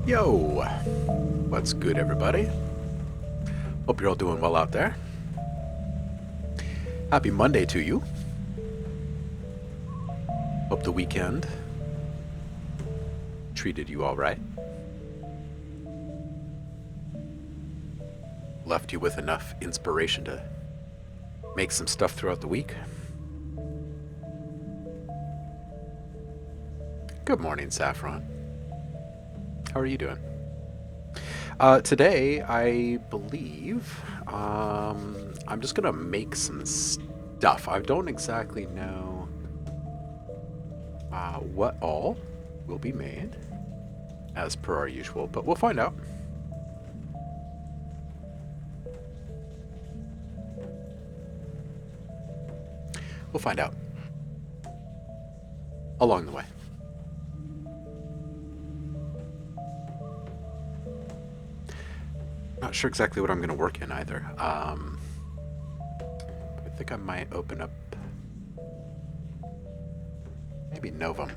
Yo, what's good, everybody? Hope you're all doing well out there. Happy Monday to you. Hope the weekend treated you all right. Left you with enough inspiration to make some stuff throughout the week. Good morning, Saffron. How are you doing? Today, I believe, I'm just gonna make some stuff. I don't exactly know what all will be made, as per our usual, but we'll find out. We'll find out along the way. Not sure exactly what I'm going to work in either. I think I might open up maybe Novum.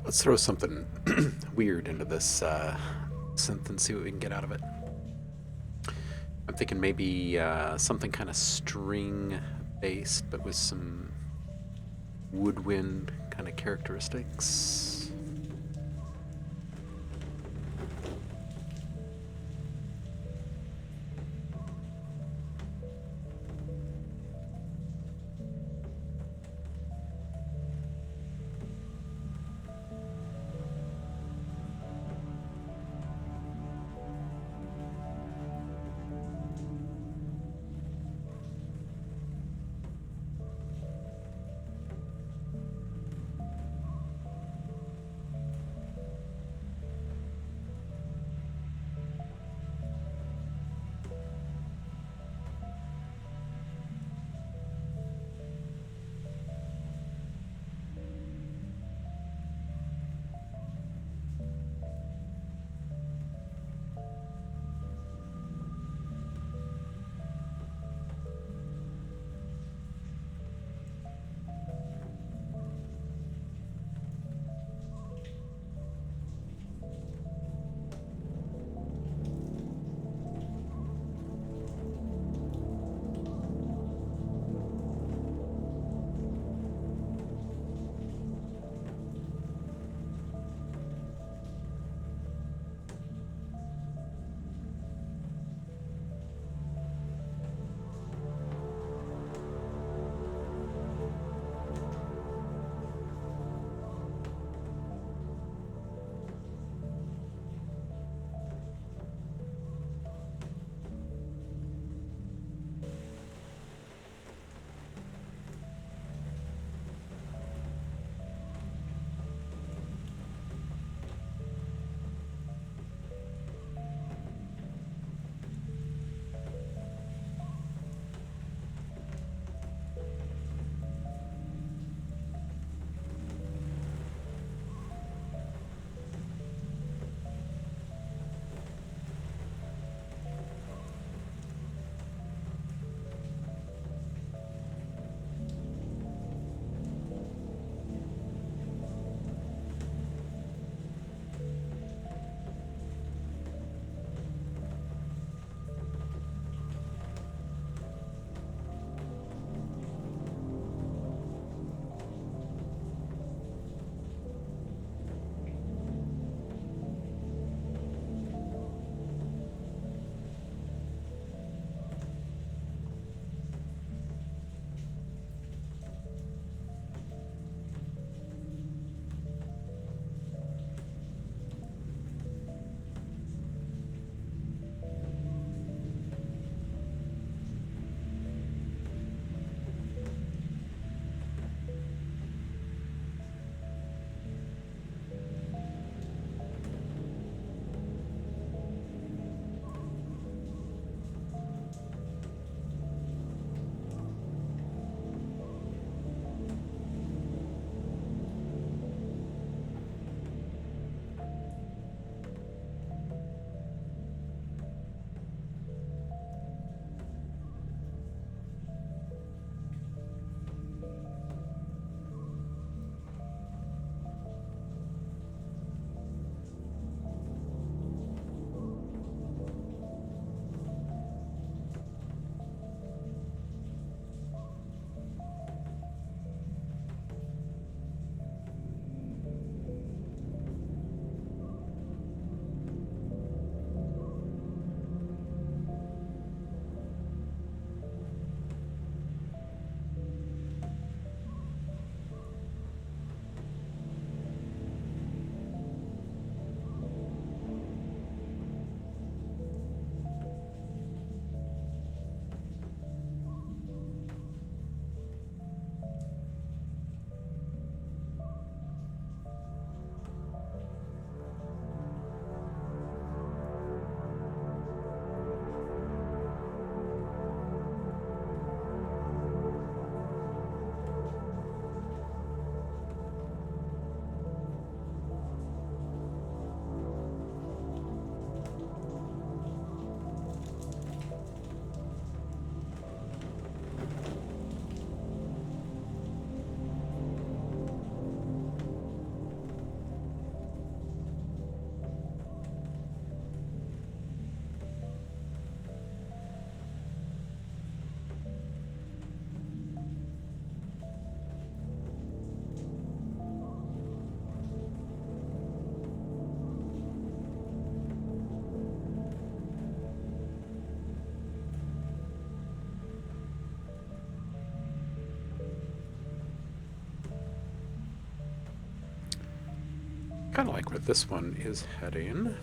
Let's throw something weird into this synth and see what we can get out of it. I'm thinking maybe something kind of string based, but with some woodwind kind of characteristics. Kind of like where this one is heading.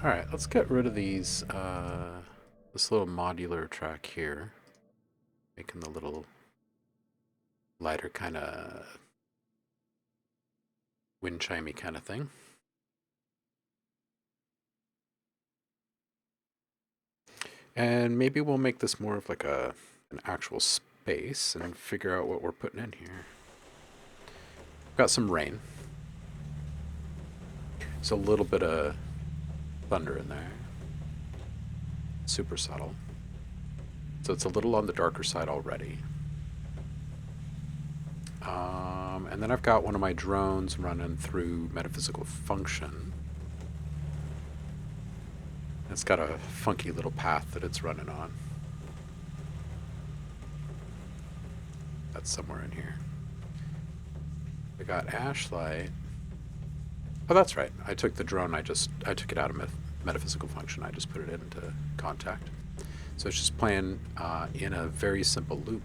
All right, let's get rid of these, this little modular track here, making the little lighter kind of wind chimey kind of thing. And maybe we'll make this more of like an actual space and figure out what we're putting in here. Got some rain. There's a little bit of thunder in there. Super subtle. So it's a little on the darker side already. And then I've got one of my drones running through metaphysical function. It's got a funky little path that it's running on. That's somewhere in here. I got ashlight. Oh, that's right. I took the drone. I took it out of metaphysical function. I just put it into kontakt. So it's just playing in a very simple loop.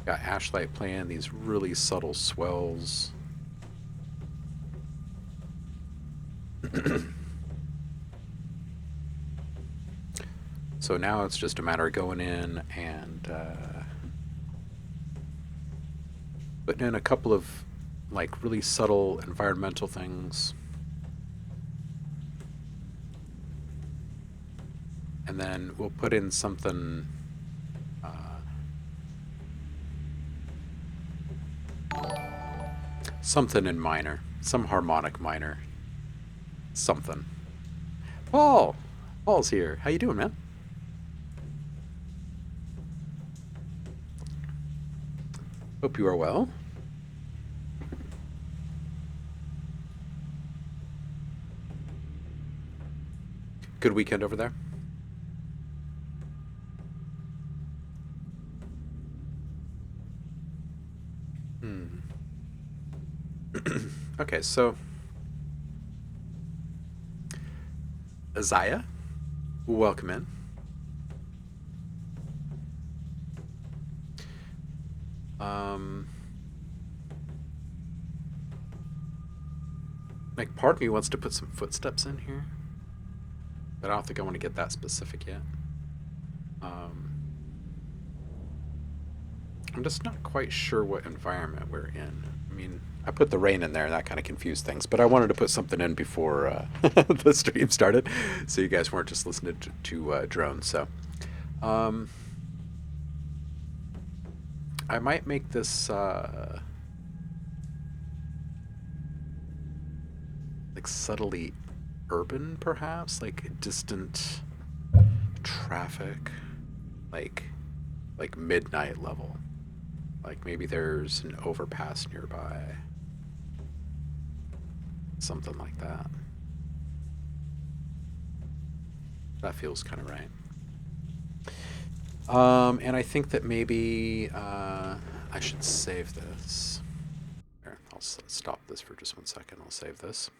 Got ashlight playing these really subtle swells. So now it's just a matter of going in and putting in a couple of like really subtle environmental things. And then we'll put in something something in minor, some harmonic minor, something. Paul's here. How you doing, man? Hope you are well. Good weekend over there? Okay, so Isaiah, welcome in. Like, part of me wants to put some footsteps in here, but I don't think I want to get that specific yet. I'm just not quite sure what environment we're in. I mean, I put the rain in there, and that kind of confused things, but I wanted to put something in before the stream started, so you guys weren't just listening to drones. So, I might make this like subtly urban, perhaps, like distant traffic, like midnight level. Like maybe there's an overpass nearby. Something like that. That feels kind of right. And I think that maybe I should save this. Here, I'll stop this for just 1 second. I'll save this.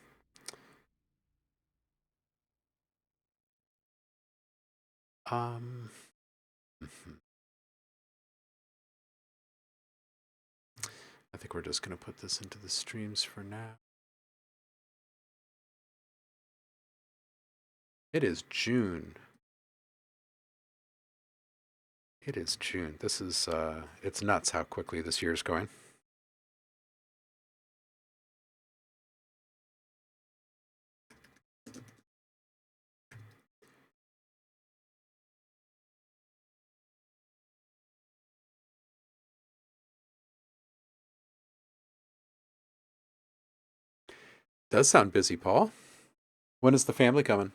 I think we're just going to put this into the streams for now. It is June. It is June. This is, it's nuts how quickly this year's going. Does sound busy, Paul. When is the family coming?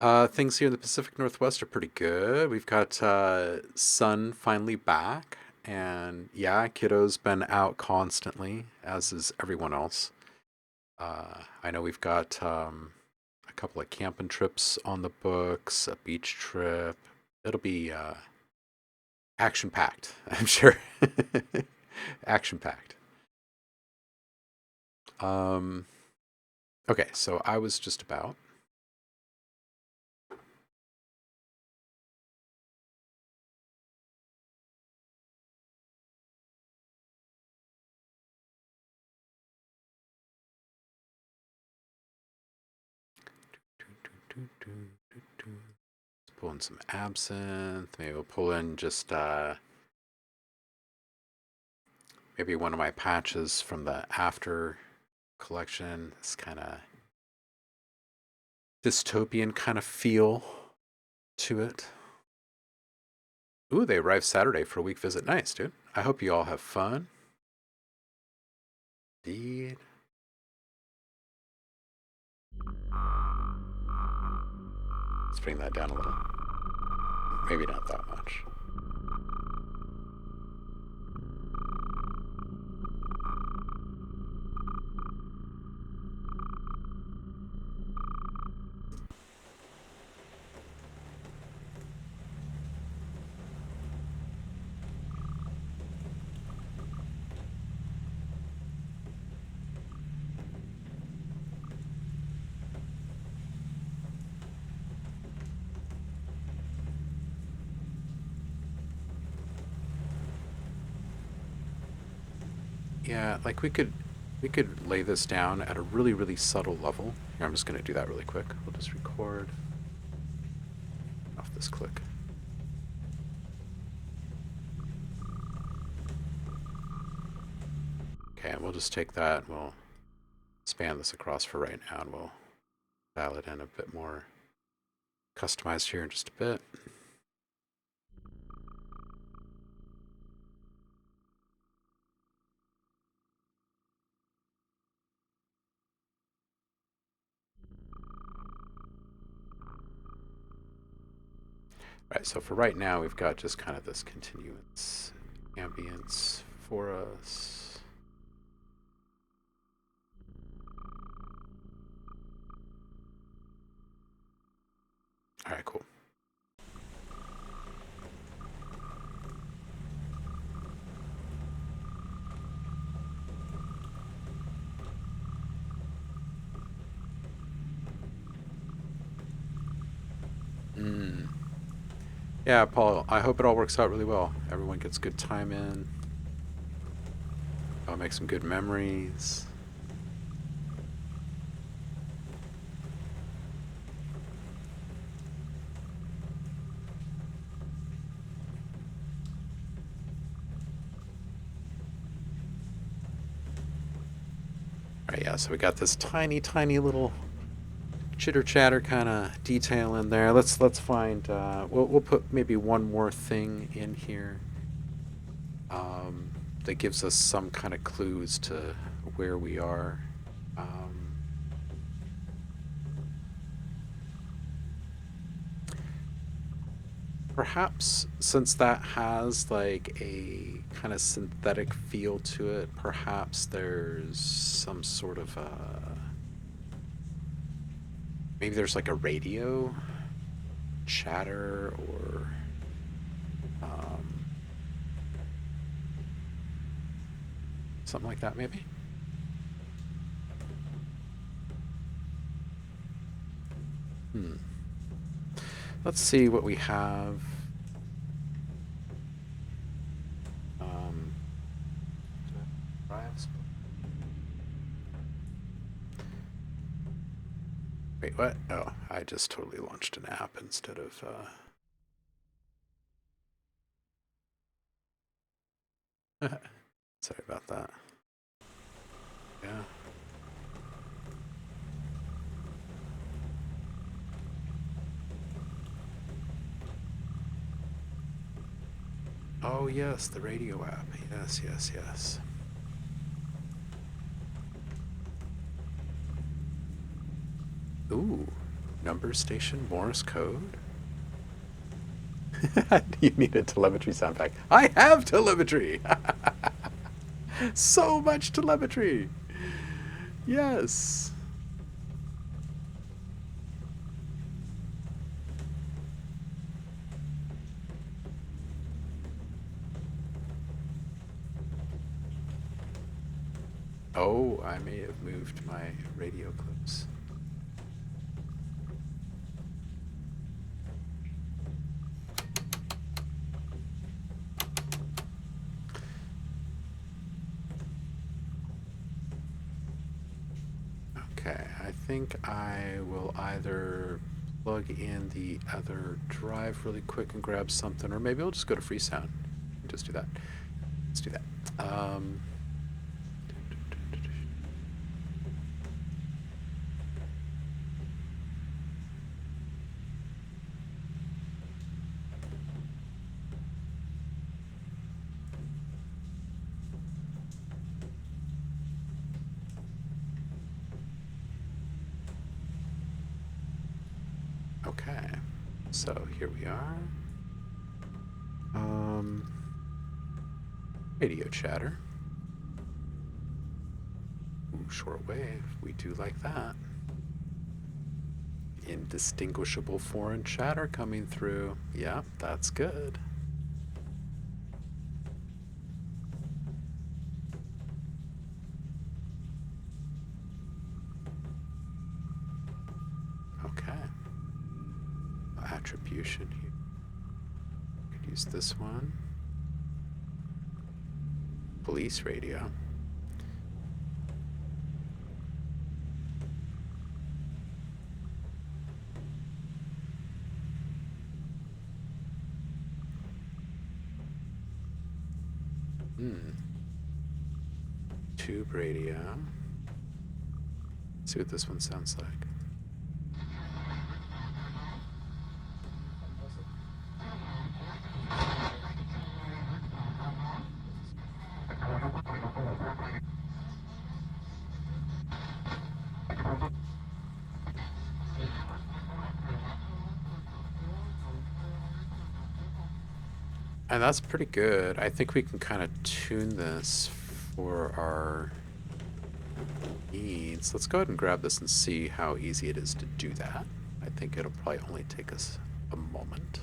Things here in the Pacific Northwest are pretty good. We've got sun finally back, and yeah, kiddo's been out constantly, as is everyone else. I know we've got a couple of camping trips on the books, a beach trip. It'll be action packed, I'm sure. Action packed. Um, okay, so I was just about. Let's pull in some absinthe. Maybe we'll pull in just maybe one of my patches from the after collection. This kind of dystopian kind of feel to it. Ooh, they arrived Saturday for a week visit. Nice, dude. I hope you all have fun. Indeed. Let's bring that down a little. Maybe not that much. Yeah, like we could lay this down at a really, really subtle level. Here, I'm just gonna do that really quick. We'll just record off this click. Okay, and we'll just take that and we'll span this across for right now, and we'll dial it in a bit more customized here in just a bit. All right, so for right now, we've got just kind of this continuance ambience for us. All right, cool. Yeah, Paul, I hope it all works out really well. Everyone gets good time in. I'll make some good memories. All right, yeah, so we got this tiny, tiny little chitter chatter kind of detail in there. Let's find. We'll put maybe one more thing in here that gives us some kind of clues to where we are. Perhaps since that has like a kind of synthetic feel to it, perhaps there's some sort of maybe there's like a radio chatter or something like that, maybe. Let's see what we have. Wait, what? Oh, I just totally launched an app instead of Sorry about that. Yeah. Oh, yes, the radio app. Yes, yes, yes. Ooh, number station Morse code? You need a telemetry sound pack. I have telemetry! So much telemetry! Yes! Oh, I may have moved my radio clips. Okay, I think I will either plug in the other drive really quick and grab something, or maybe I'll just go to Freesound. Just do that. Let's do that. Okay, so here we are. Radio chatter. Ooh, shortwave. We do like that. Indistinguishable foreign chatter coming through. Yeah, that's good. Okay. Attribution here. Could use this one. Police radio. Tube radio. See what this one sounds like. And that's pretty good. I think we can kind of tune this for our needs. Let's go ahead and grab this and see how easy it is to do that. I think it'll probably only take us a moment.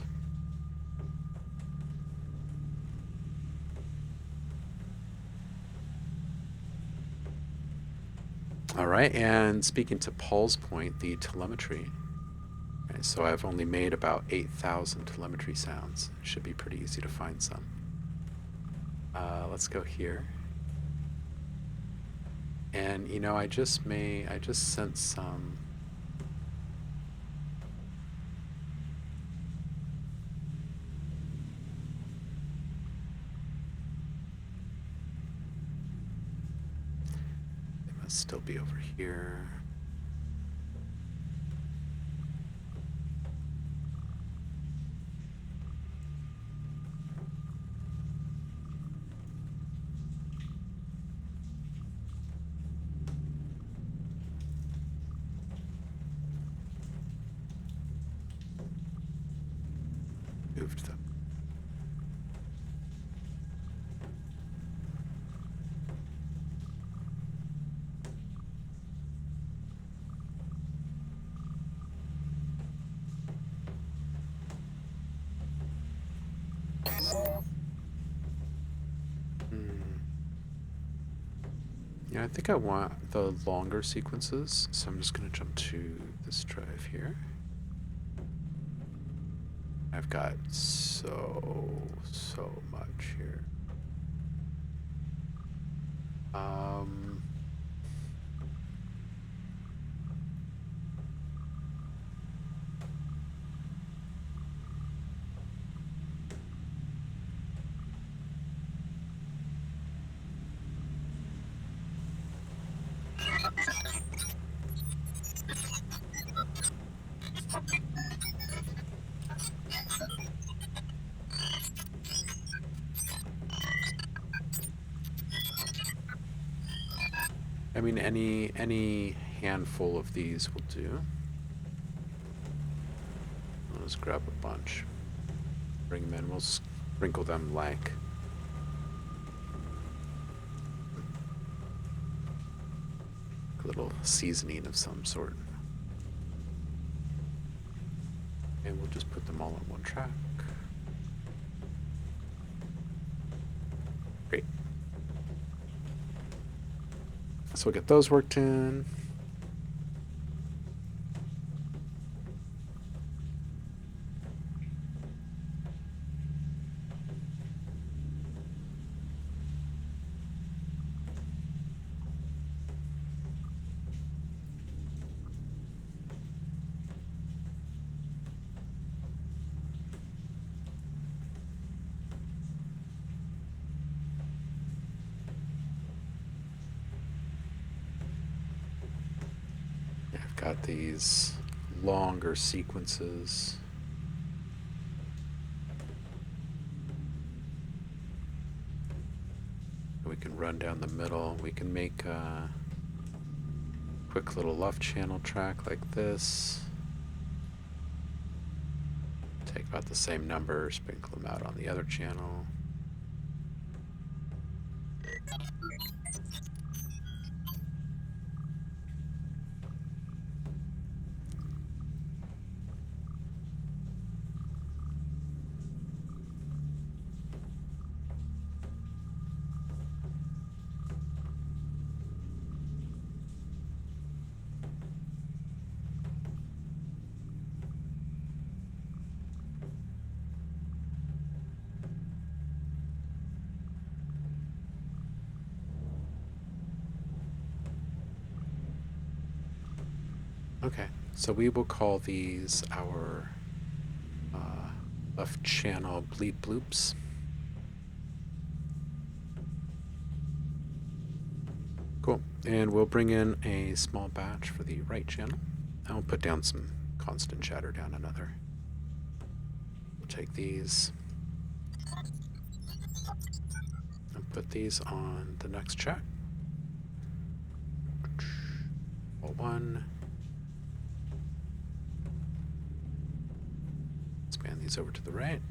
All right, and speaking to Paul's point, the telemetry. Okay, so I've only made about 8,000 telemetry sounds. Should be pretty easy to find some. Let's go here. And you know, I just sent some. They must still be over here. Moved them. Yeah, I think I want the longer sequences, so I'm just going to jump to this drive here. I've got so much here. I mean, any handful of these will do. Let's grab a bunch. Bring them in. We'll sprinkle them like a little seasoning of some sort. And we'll just put them all on one track. Great. So we'll get those worked in. I've got these longer sequences. We can run down the middle. We can make a quick little left channel track like this. Take about the same number, sprinkle them out on the other channel. Okay, so we will call these our left channel bleed bloops. Cool, and we'll bring in a small batch for the right channel. I'll put down some constant chatter down another. We'll take these and put these on the next track. One. Expand these over to the right.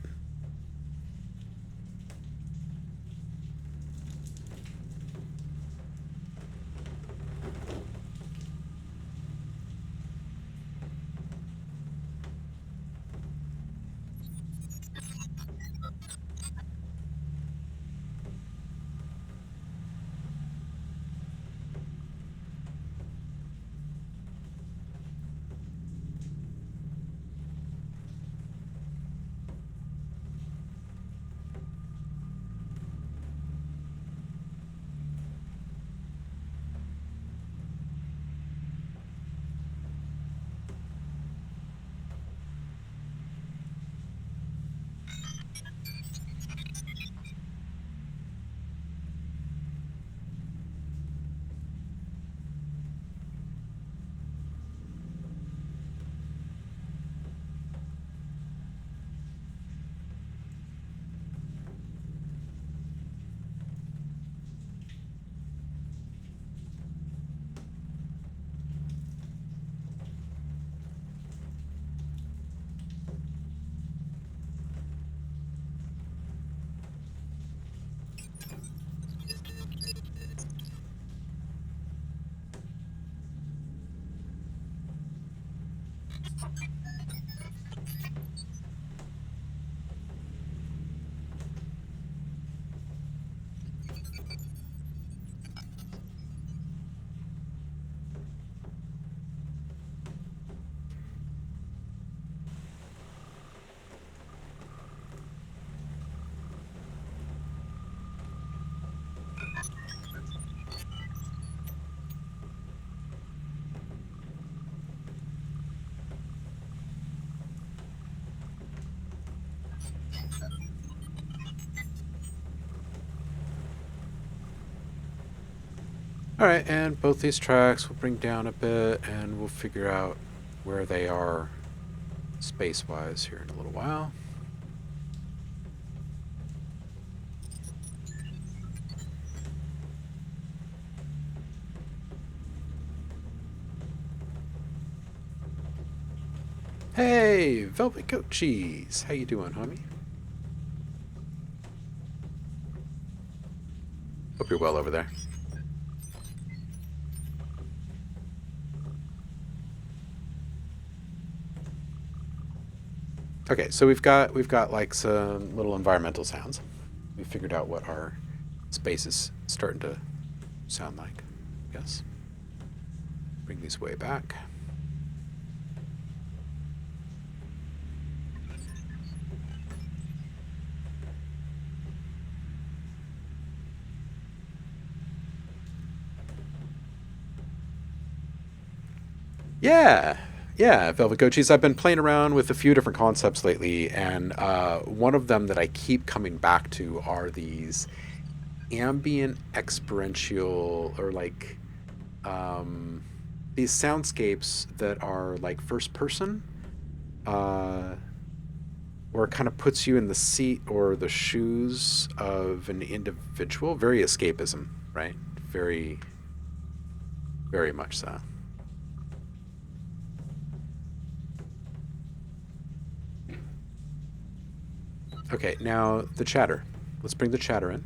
All right, and both these tracks we'll bring down a bit, and we'll figure out where they are space-wise here in a little while. Hey, Velvet Goat Cheese. How you doing, homie? Hope you're well over there. Okay, so we've got like some little environmental sounds. We figured out what our space is starting to sound like, I guess. Bring these way back. Yeah, Velvet Goat Cheese. I've been playing around with a few different concepts lately, and one of them that I keep coming back to are these ambient experiential, or like these soundscapes that are like first person, uh, where it kind of puts you in the seat or the shoes of an individual. Very escapism, right? Very, very much so. Okay, now the chatter. Let's bring the chatter in.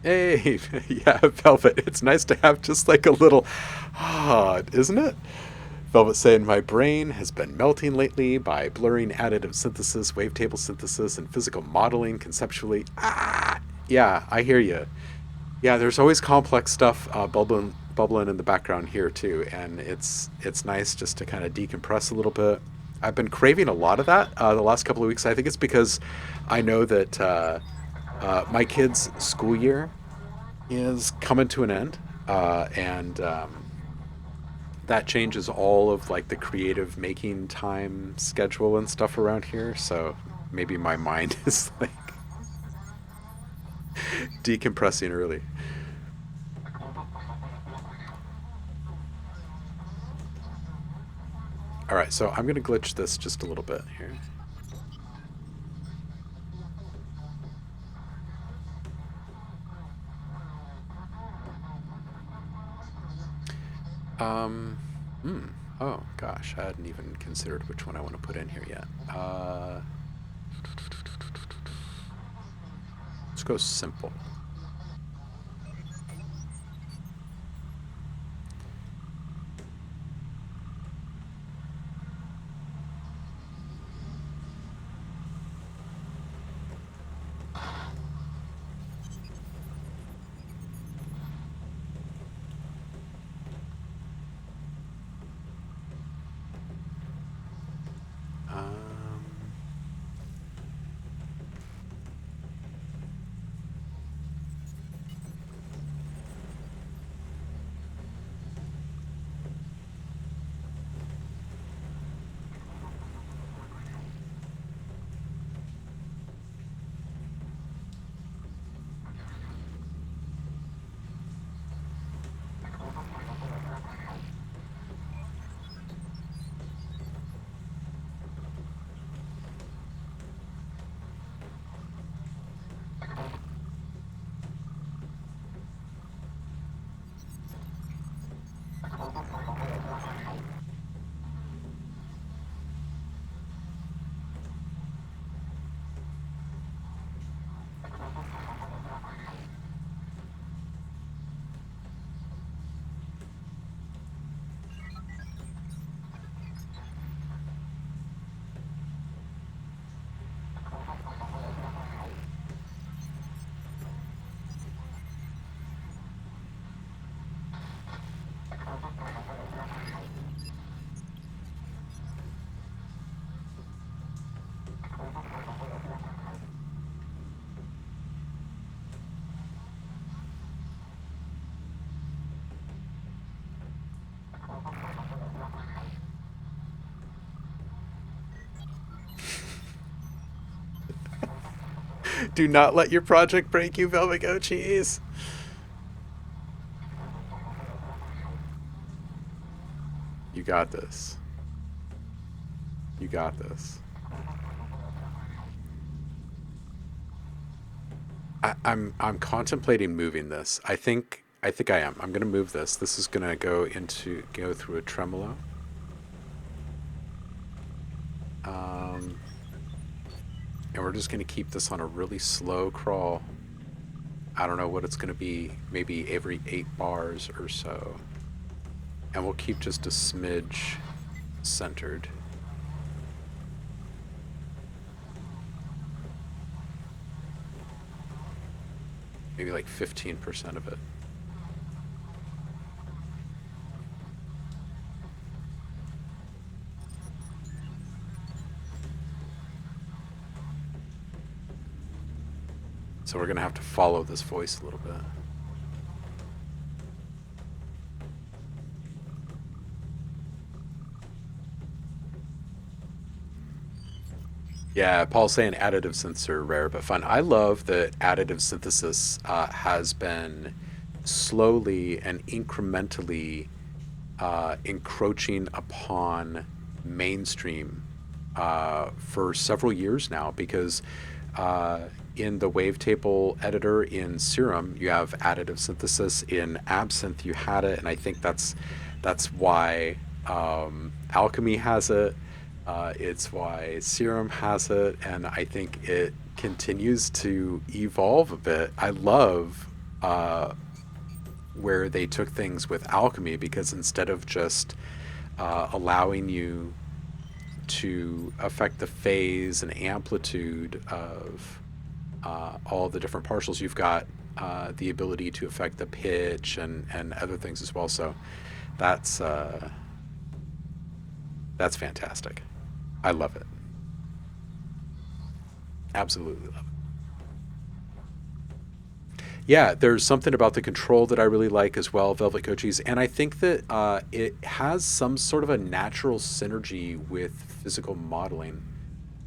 Hey, yeah, Velvet. It's nice to have just like a little, isn't it? Velvet saying my brain has been melting lately by blurring additive synthesis, wavetable synthesis, and physical modeling conceptually. Yeah, I hear you. Yeah, there's always complex stuff bubbling in the background here too, and it's nice just to kind of decompress a little bit. I've been craving a lot of that the last couple of weeks. I think it's because I know that my kids' school year is coming to an end, and that changes all of like the creative making time schedule and stuff around here. So maybe my mind is like decompressing early. All right, so I'm gonna glitch this just a little bit here. Um, hmm. Oh gosh, I hadn't even considered which one I want to put in here yet. Let's go simple. Um, Do not let your project break you, Velvet Goat Cheese. You got this. You got this. I'm contemplating moving this. I am. I'm gonna move this. This is gonna go through a tremolo. Um, and we're just gonna keep this on a really slow crawl. I don't know what it's gonna be. Maybe every 8 bars or so. And we'll keep just a smidge centered. Maybe like 15% of it. So we're going to have to follow this voice a little bit. Yeah, Paul's saying additive synths are rare but fun. I love that additive synthesis has been slowly and incrementally encroaching upon mainstream for several years now because in the wavetable editor in Serum, you have additive synthesis. In Absinthe, you had it, and I think that's why Alchemy has it. It's why Serum has it, and I think it continues to evolve a bit. I love where they took things with Alchemy because instead of just allowing you to affect the phase and amplitude of all the different partials, you've got the ability to affect the pitch and other things as well. So that's fantastic. I love it. Absolutely love it. Yeah, there's something about the control that I really like as well, Velvet Coaches, and I think that it has some sort of a natural synergy with physical modeling.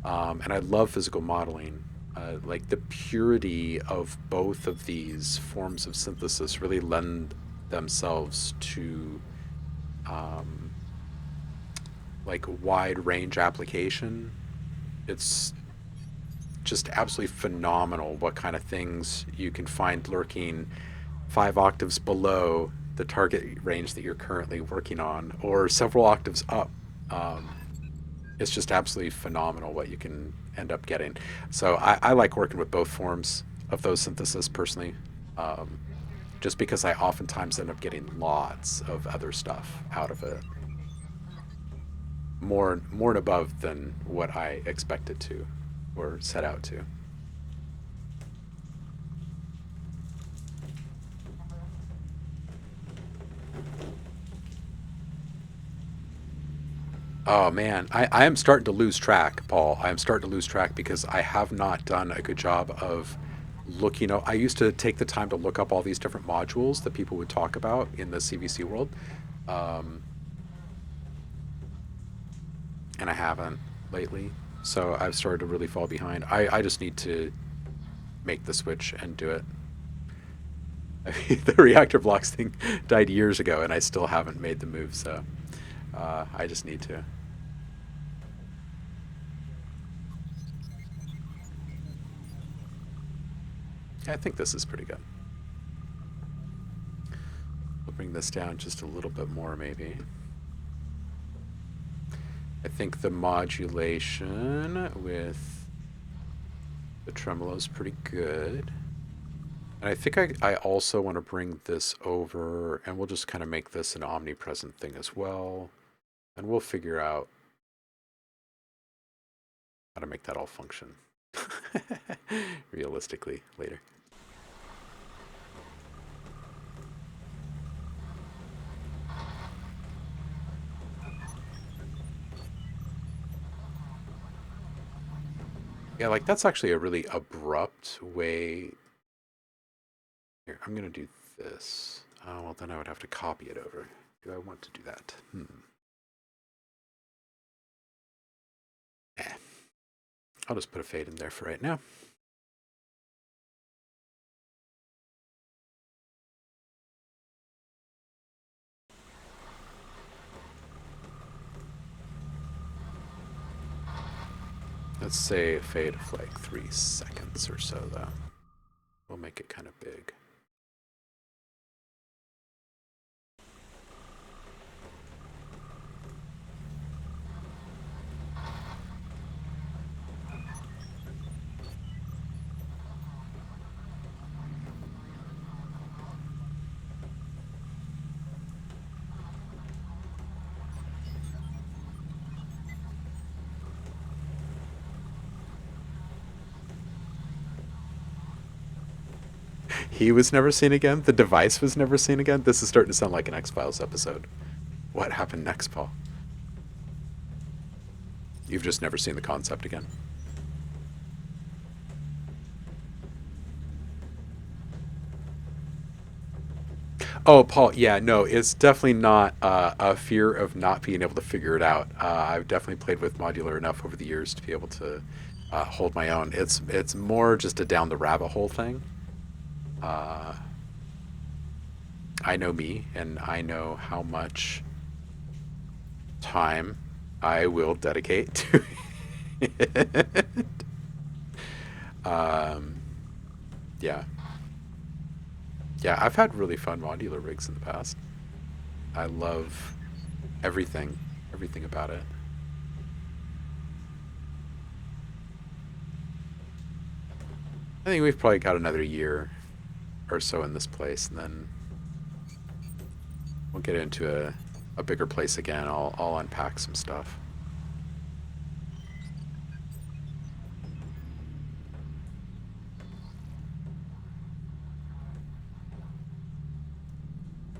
And I love physical modeling. Like the purity of both of these forms of synthesis really lend themselves to um, like wide range application. It's just absolutely phenomenal what kind of things you can find lurking 5 octaves below the target range that you're currently working on, or several octaves up. Um, it's just absolutely phenomenal what you can end up getting. So I like working with both forms of those synthesis personally, um, just because I oftentimes end up getting lots of other stuff out of it, more and above than what I expected to or set out to. Oh man, I am starting to lose track, Paul. I am starting to lose track because I have not done a good job of looking up. I used to take the time to look up all these different modules that people would talk about in the CVC world, um, and I haven't lately. So I've started to really fall behind. I just need to make the switch and do it. I mean, the reactor blocks thing died years ago, and I still haven't made the move. So I just need to. I think this is pretty good. We'll bring this down just a little bit more, maybe. I think the modulation with the tremolo is pretty good. And I think I also want to bring this over, and we'll just kind of make this an omnipresent thing as well. And we'll figure out how to make that all function realistically later. Yeah, like that's actually a really abrupt way. Here, I'm going to do this. Oh, well, then I would have to copy it over. Do I want to do that? Eh. I'll just put a fade in there for right now. Let's say a fade of like 3 seconds or so, though. We'll make it kind of big. He was never seen again? The device was never seen again? This is starting to sound like an X-Files episode. What happened next, Paul? You've just never seen the concept again? Oh, Paul, yeah, no, it's definitely not a fear of not being able to figure it out. I've definitely played with modular enough over the years to be able to hold my own. It's more just a down the rabbit hole thing. Uh, I know me, and I know how much time I will dedicate to it. Um, yeah, yeah, I've had really fun modular rigs in the past. I love everything, everything about it. I think we've probably got another year or so in this place, and then we'll get into a bigger place again. I'll unpack some stuff.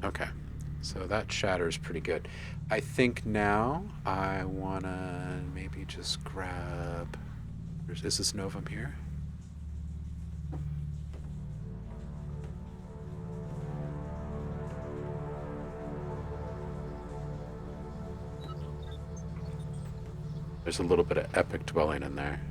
Okay, so that shatter's pretty good. I think now I wanna maybe just grab. Is this Novum here? There's a little bit of epic dwelling in there.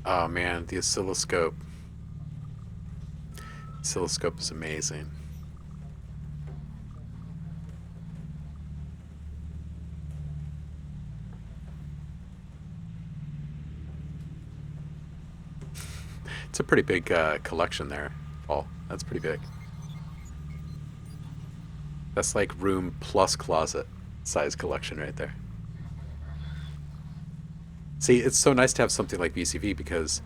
Oh man, the oscilloscope. Oscilloscope is amazing. It's a pretty big collection there, Paul. That's pretty big. That's like room plus closet size collection right there. See, it's so nice to have something like BCV because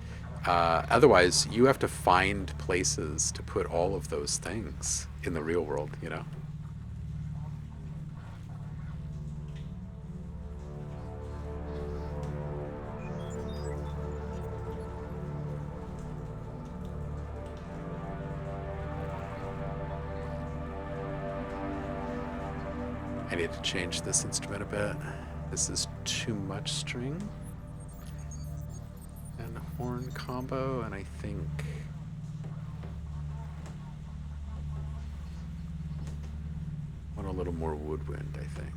otherwise you have to find places to put all of those things in the real world, you know? I need to change this instrument a bit. This is too much string and horn combo, and I think I want a little more woodwind, I think.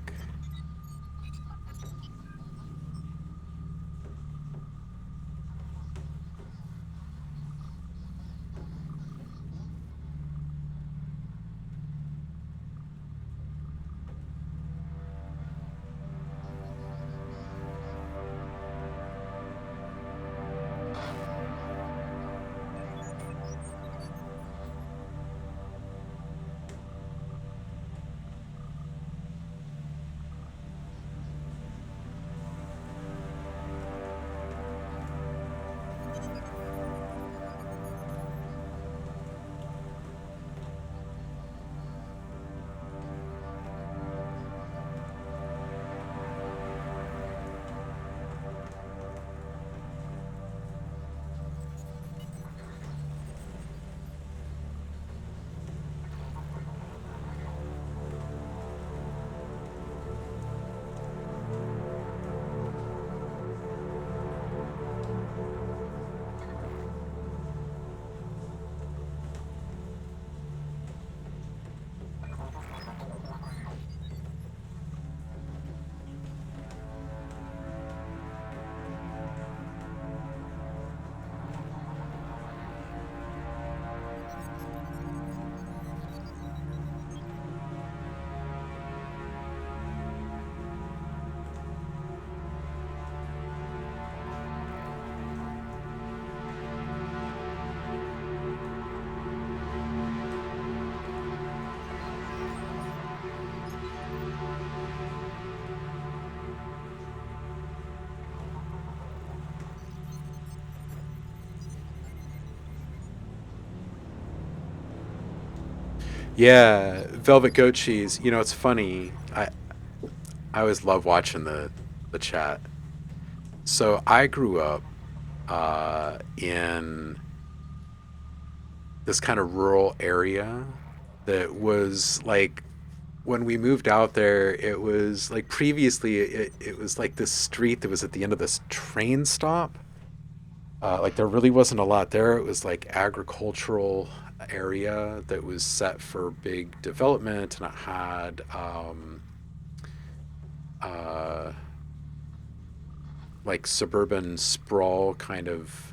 Yeah, velvet goat cheese. You know, it's funny. I always love watching the chat. So I grew up in this kind of rural area that was like when we moved out there, it was like previously it was like this street that was at the end of this train stop. Like there really wasn't a lot there. It was like agricultural area that was set for big development, and it had uh, like suburban sprawl kind of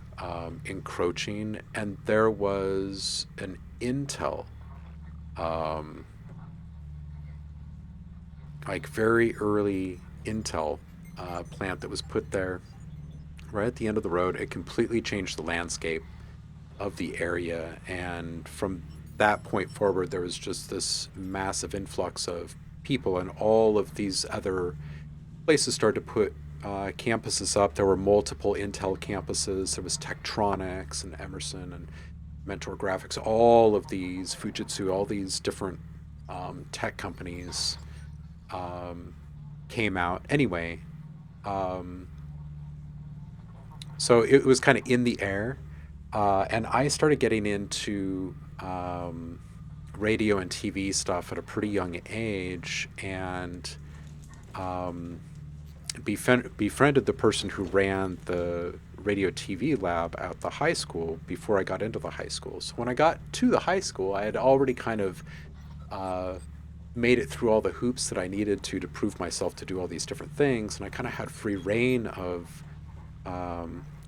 encroaching, and there was an Intel, um, like very early Intel plant that was put there right at the end of the road. It completely changed the landscape of the area, and from that point forward, there was just this massive influx of people, and all of these other places started to put campuses up. There were multiple Intel campuses. There was Tektronix and Emerson and Mentor Graphics. All of these Fujitsu, all these different tech companies um, came out. Anyway, um, so it was kind of in the air, and I started getting into radio and TV stuff at a pretty young age, and um, befriended the person who ran the radio TV lab at the high school before I got into the high school. So when I got to the high school, I had already kind of uh, made it through all the hoops that I needed to prove myself to do all these different things, and I kind of had free reign of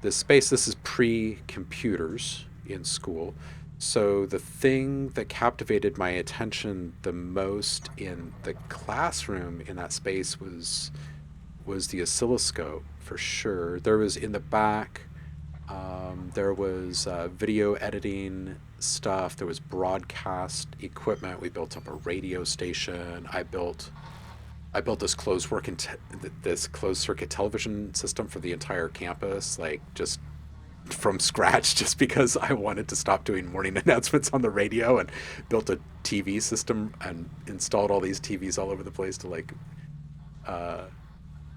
this space. This is pre-computers in school. So the thing that captivated my attention the most in the classroom in that space was the oscilloscope for sure. There was in the back, there was video editing stuff. There was broadcast equipment. We built up a radio station. I built this closed circuit television system for the entire campus, like just from scratch, just because I wanted to stop doing morning announcements on the radio, and built a TV system and installed all these TVs all over the place to like uh,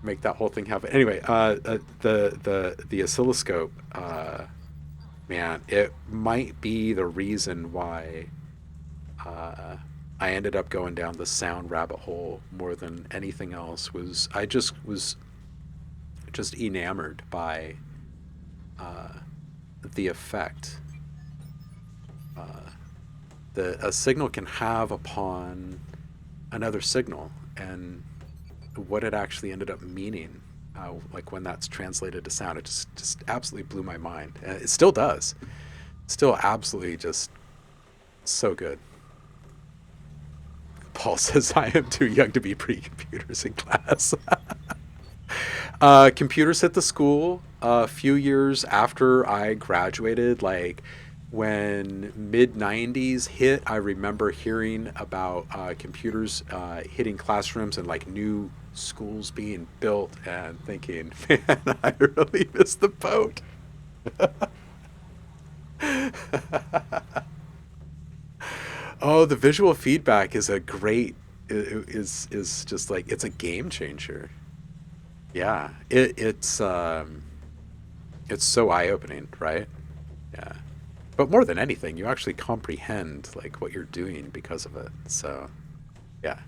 make that whole thing happen. Anyway, the oscilloscope, man, it might be the reason why uh, I ended up going down the sound rabbit hole more than anything else. Was just enamored by uh, the effect that a signal can have upon another signal, and what it actually ended up meaning. Like when that's translated to sound, it just absolutely blew my mind, and it still does. Still, absolutely, just so good. Paul says I am too young to be pre-computers in class. Computers hit the school a few years after I graduated. Like when mid 90s hit, I remember hearing about computers hitting classrooms and like new schools being built, and thinking, man, I really missed the boat. Oh, the visual feedback is a great is just like it's a game changer. Yeah, it's so eye opening, right? Yeah. But more than anything, you actually comprehend like what you're doing because of it. So, yeah.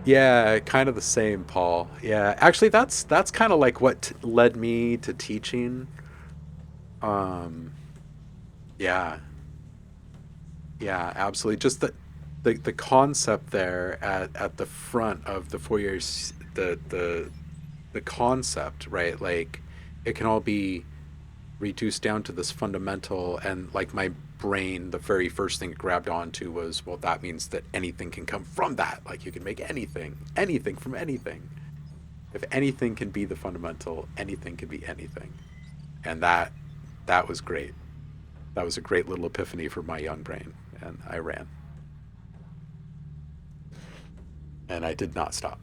Yeah, kind of the same, Paul. Yeah, actually, that's kind of like what led me to teaching. Um, yeah, yeah, absolutely. Just the concept there at the front of the foyer, the concept, right? Like it can all be reduced down to this fundamental, and like my brain, the very first thing it grabbed onto was, well, that means that anything can come from that. Like you can make anything from anything. If anything can be the fundamental, anything can be anything. And that was great. That was a great little epiphany for my young brain, and I ran, and I did not stop.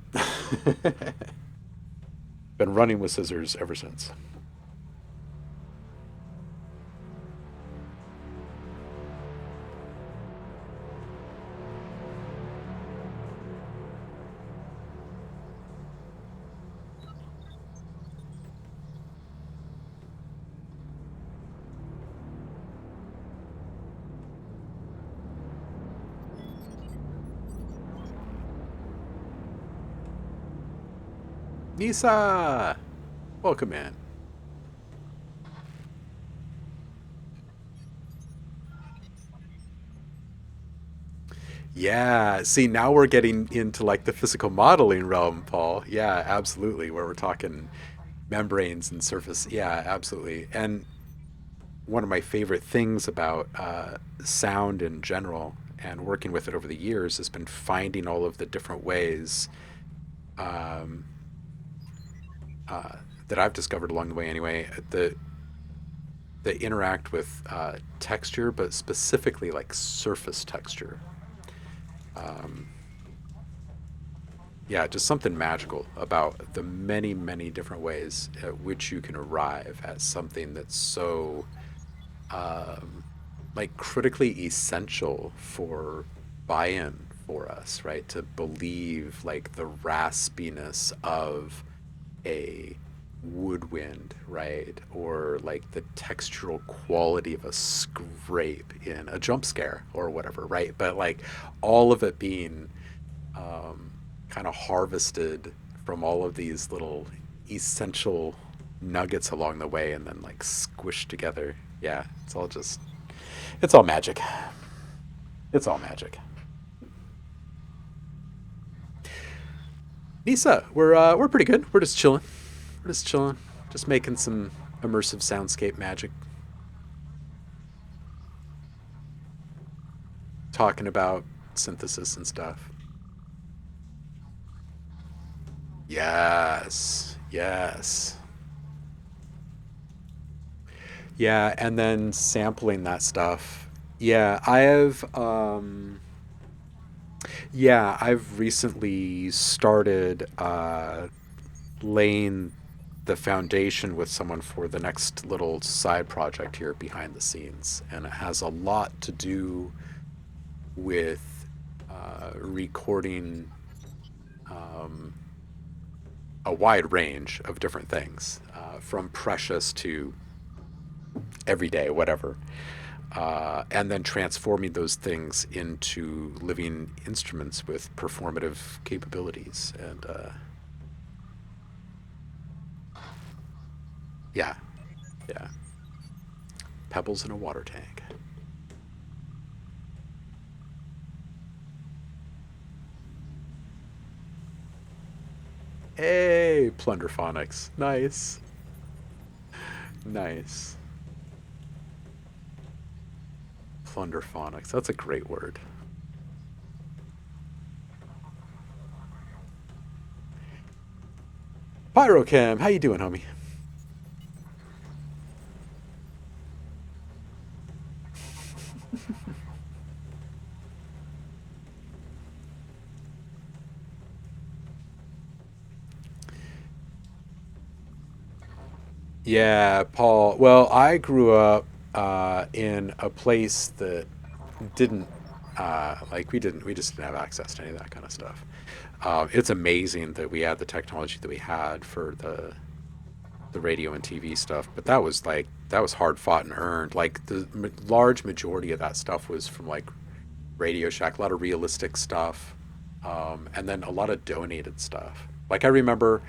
Been running with scissors ever since. Nisa! Welcome in. Yeah, see, now we're getting into like the physical modeling realm, Paul. Yeah, absolutely, where we're talking membranes and surface. Yeah, absolutely. And one of my favorite things about sound in general and working with it over the years has been finding all of the different ways um, that I've discovered along the way, anyway, that interact with texture, but specifically like surface texture. Um, yeah, just something magical about the many, many different ways at which you can arrive at something that's so um, like critically essential for buy-in for us, right? To believe like the raspiness of a woodwind, right? Or like the textural quality of a scrape in a jump scare or whatever, right? But like all of it being um, kind of harvested from all of these little essential nuggets along the way and then like squished together. Yeah, it's all magic. It's all magic. Nisa, we're pretty good. We're just chilling. We're just chilling. Just making some immersive soundscape magic. Talking about synthesis and stuff. Yes. Yes. Yeah, and then sampling that stuff. Yeah, I've recently started laying the foundation with someone for the next little side project here behind the scenes, and it has a lot to do with recording um, a wide range of different things, from precious to everyday, whatever, and then transforming those things into living instruments with performative capabilities. And yeah, yeah, pebbles in a water tank. Hey, plunderphonics, nice, nice. Plunderphonics, that's a great word. Pyrochem, how you doing, homie? Yeah, Paul. Well, I grew up in a place that didn't we just didn't have access to any of that kind of stuff. It's amazing that we had the technology that we had for the radio and TV stuff, but that was hard fought and earned. Like the large majority of that stuff was from like Radio Shack, a lot of realistic stuff, and then a lot of donated stuff. Like I remember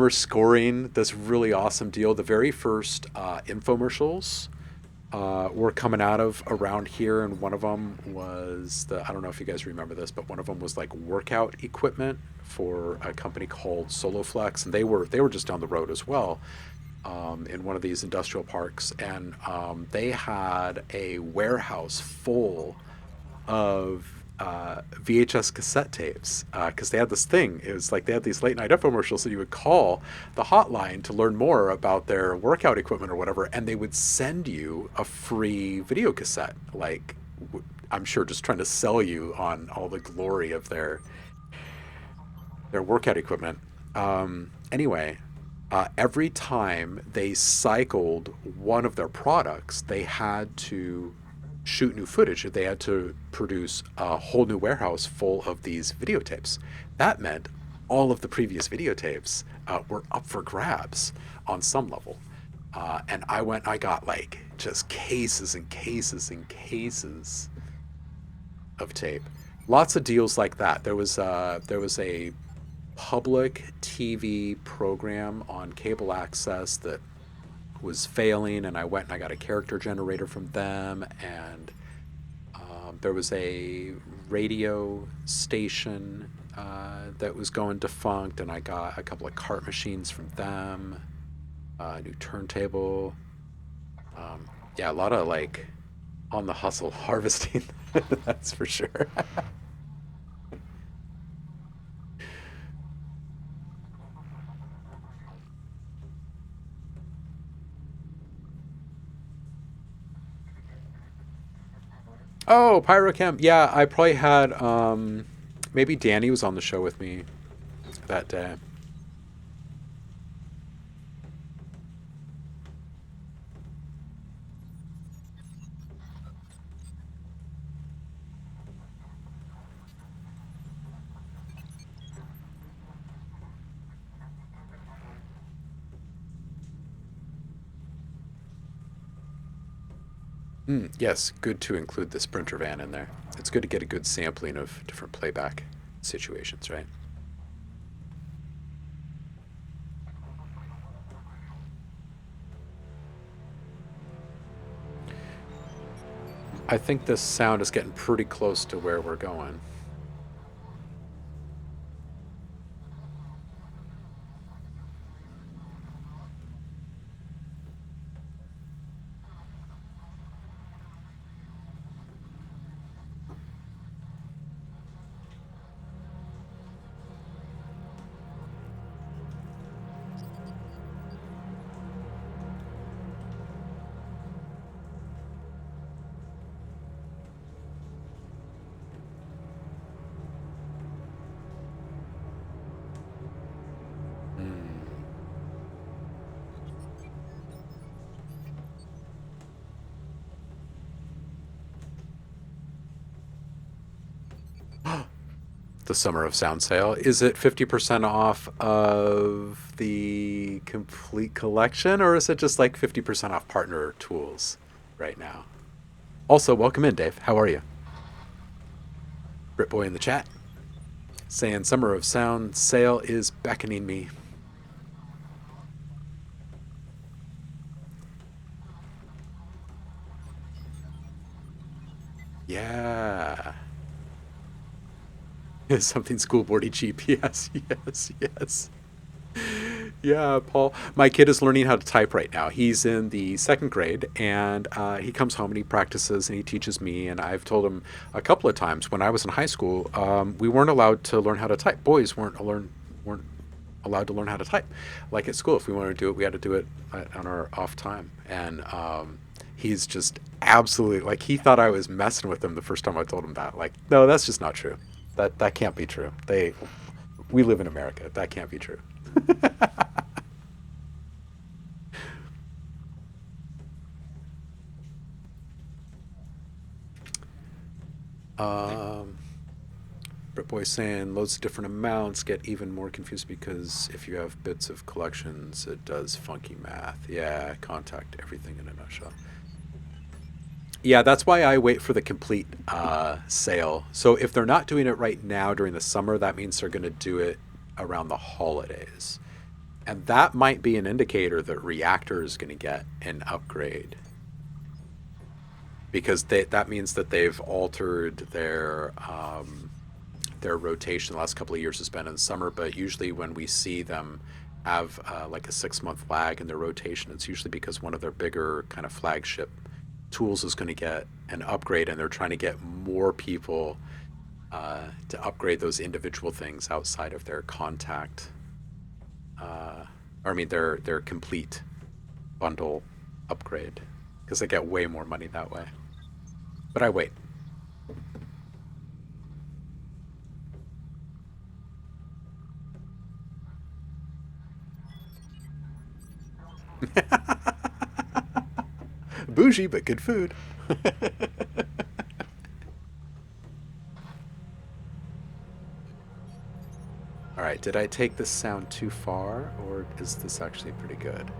scoring this really awesome deal. The very first infomercials were coming out of around here, and one of them was I don't know if you guys remember this, but one of them was like workout equipment for a company called Soloflex, and they were just down the road as well, in one of these industrial parks, and they had a warehouse full of VHS cassette tapes, because they had this thing. It was like they had these late night infomercials, so you would call the hotline to learn more about their workout equipment or whatever, and they would send you a free video cassette. Like, I'm sure just trying to sell you on all the glory of their workout equipment. Anyway, every time they cycled one of their products, they had to shoot new footage. They had to produce a whole new warehouse full of these videotapes. That meant all of the previous videotapes were up for grabs on some level. And I went, I got like just cases and cases and cases of tape. Lots of deals like that. There was a public TV program on cable access that was failing, and I went and I got a character generator from them, and there was a radio station that was going defunct, and I got a couple of cart machines from them, a new turntable. Yeah, a lot of like on the hustle harvesting, that's for sure. Oh, Pyrochem. Yeah, I probably had maybe Danny was on the show with me that day. Mm, yes, good to include the Sprinter van in there. It's good to get a good sampling of different playback situations, right? I think this sound is getting pretty close to where we're going. The Summer of Sound sale. Is it 50% off of the complete collection, or is it just like 50% off partner tools right now? Also, welcome in, Dave. How are you? Britboy in the chat saying Summer of Sound sale is beckoning me. Yeah. Something school boardy cheap. Yes, yes, yes. Yeah, Paul. My kid is learning how to type right now. He's in the second grade, and he comes home and he practices and he teaches me. And I've told him a couple of times when I was in high school, we weren't allowed to learn how to type. Boys weren't allowed to learn how to type. Like at school, if we wanted to do it, we had to do it on our off time. And he's just absolutely like he thought I was messing with him the first time I told him that. Like, no, that's just not true. That can't be true. We live in America. That can't be true. Um, Britboy saying loads of different amounts get even more confused because if you have bits of collections, it does funky math. Yeah, contact everything in a nutshell. Yeah, that's why I wait for the complete sale. So if they're not doing it right now during the summer, that means they're going to do it around the holidays. And that might be an indicator that Reactor is going to get an upgrade because that means that they've altered their rotation. The last couple of years has been in the summer, but usually when we see them have like a 6 month lag in their rotation, it's usually because one of their bigger kind of flagship tools is going to get an upgrade, and they're trying to get more people to upgrade those individual things outside of their contact, or I mean their complete bundle upgrade, because they get way more money that way. But I wait. Bougie, but good food. All right, did I take this sound too far, or is this actually pretty good?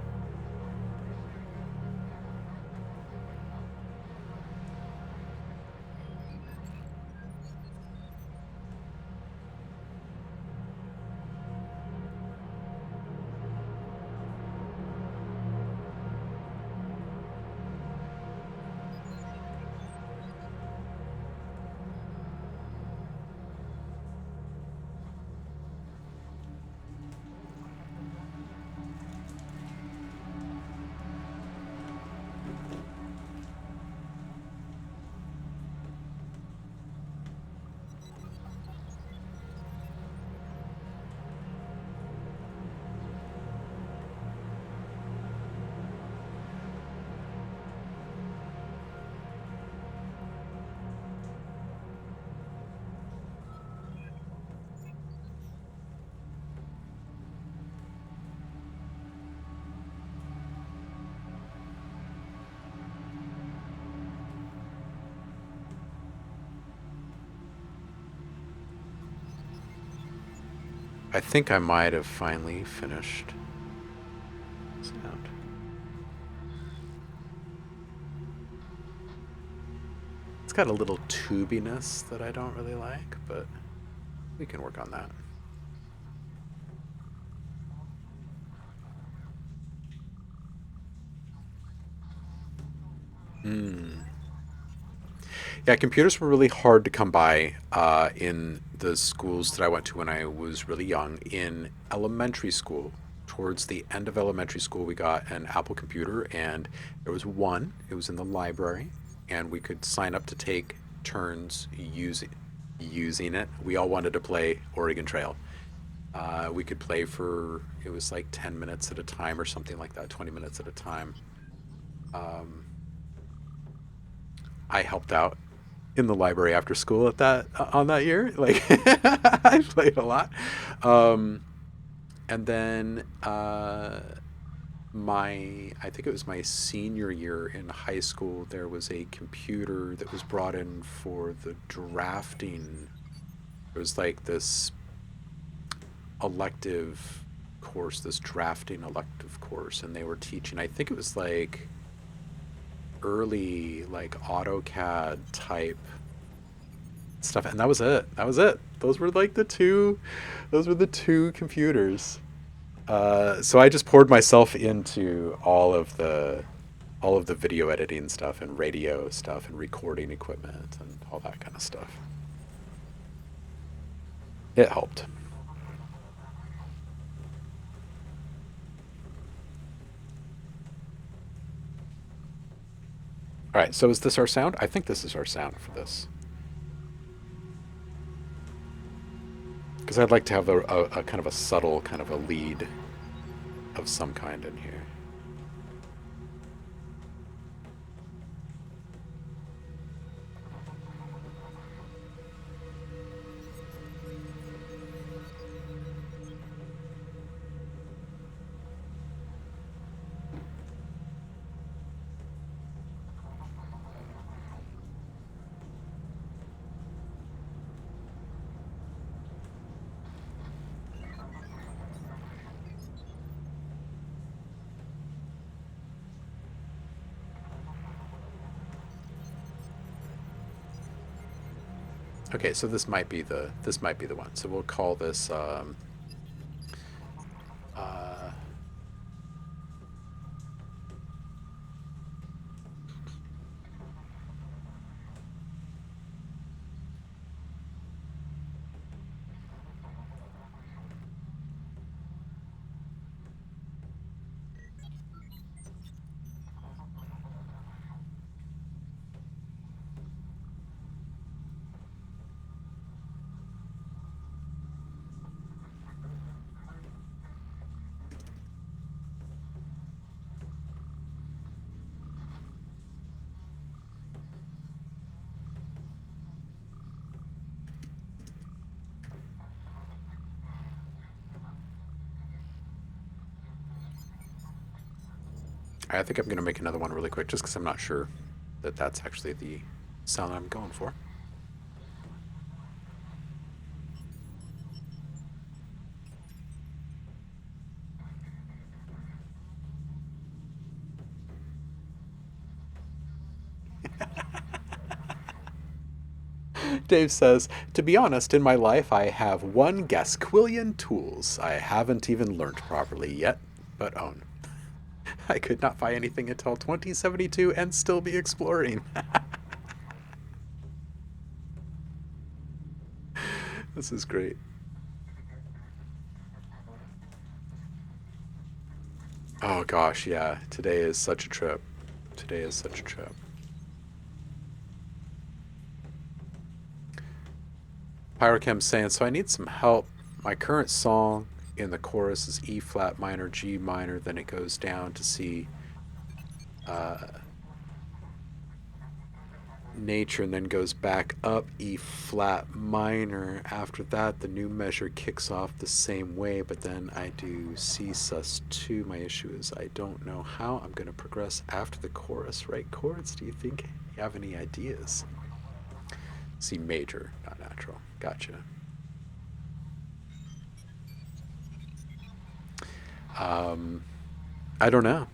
I think I might have finally finished sound. It's got a little tubiness that I don't really like, but we can work on that. Hmm. Yeah, computers were really hard to come by in the schools that I went to when I was really young. In elementary school, towards the end of elementary school, we got an Apple computer, and there was one. It was in the library, and we could sign up to take turns using it. We all wanted to play Oregon Trail. We could play for it was like 10 minutes at a time or something like that, 20 minutes at a time. Um, I helped out in the library after school at that on that year. Like I played a lot, um, and then my I think it was my senior year in high school. There was a computer that was brought in for the drafting. It was like this elective course, this drafting elective course, and they were teaching. I think it was like early like AutoCAD type stuff, and that was it. That was it. Those were like the two. Those were the two computers. So I just poured myself into all of the video editing stuff and radio stuff and recording equipment and all that kind of stuff. It helped. All right. So is this our sound? I think this is our sound for this because I'd like to have a kind of a subtle kind of a lead of some kind in here. Okay, so this might be the one. So we'll call this uh, I think I'm going to make another one really quick just because I'm not sure that that's actually the sound I'm going for. Dave says, to be honest, in my life I have one gasquillion tools I haven't even learned properly yet, but own. I could not buy anything until 2072 and still be exploring. This is great. Oh gosh, yeah. Today is such a trip. Today is such a trip. Pyrochem saying, so I need some help. My current song in the chorus is E flat minor, G minor, then it goes down to C nature and then goes back up E flat minor. After that, the new measure kicks off the same way, but then I do C sus2. My issue is I don't know how I'm going to progress after the chorus. Right chords? Do you think you have any ideas? C major, not natural. Gotcha. I don't know.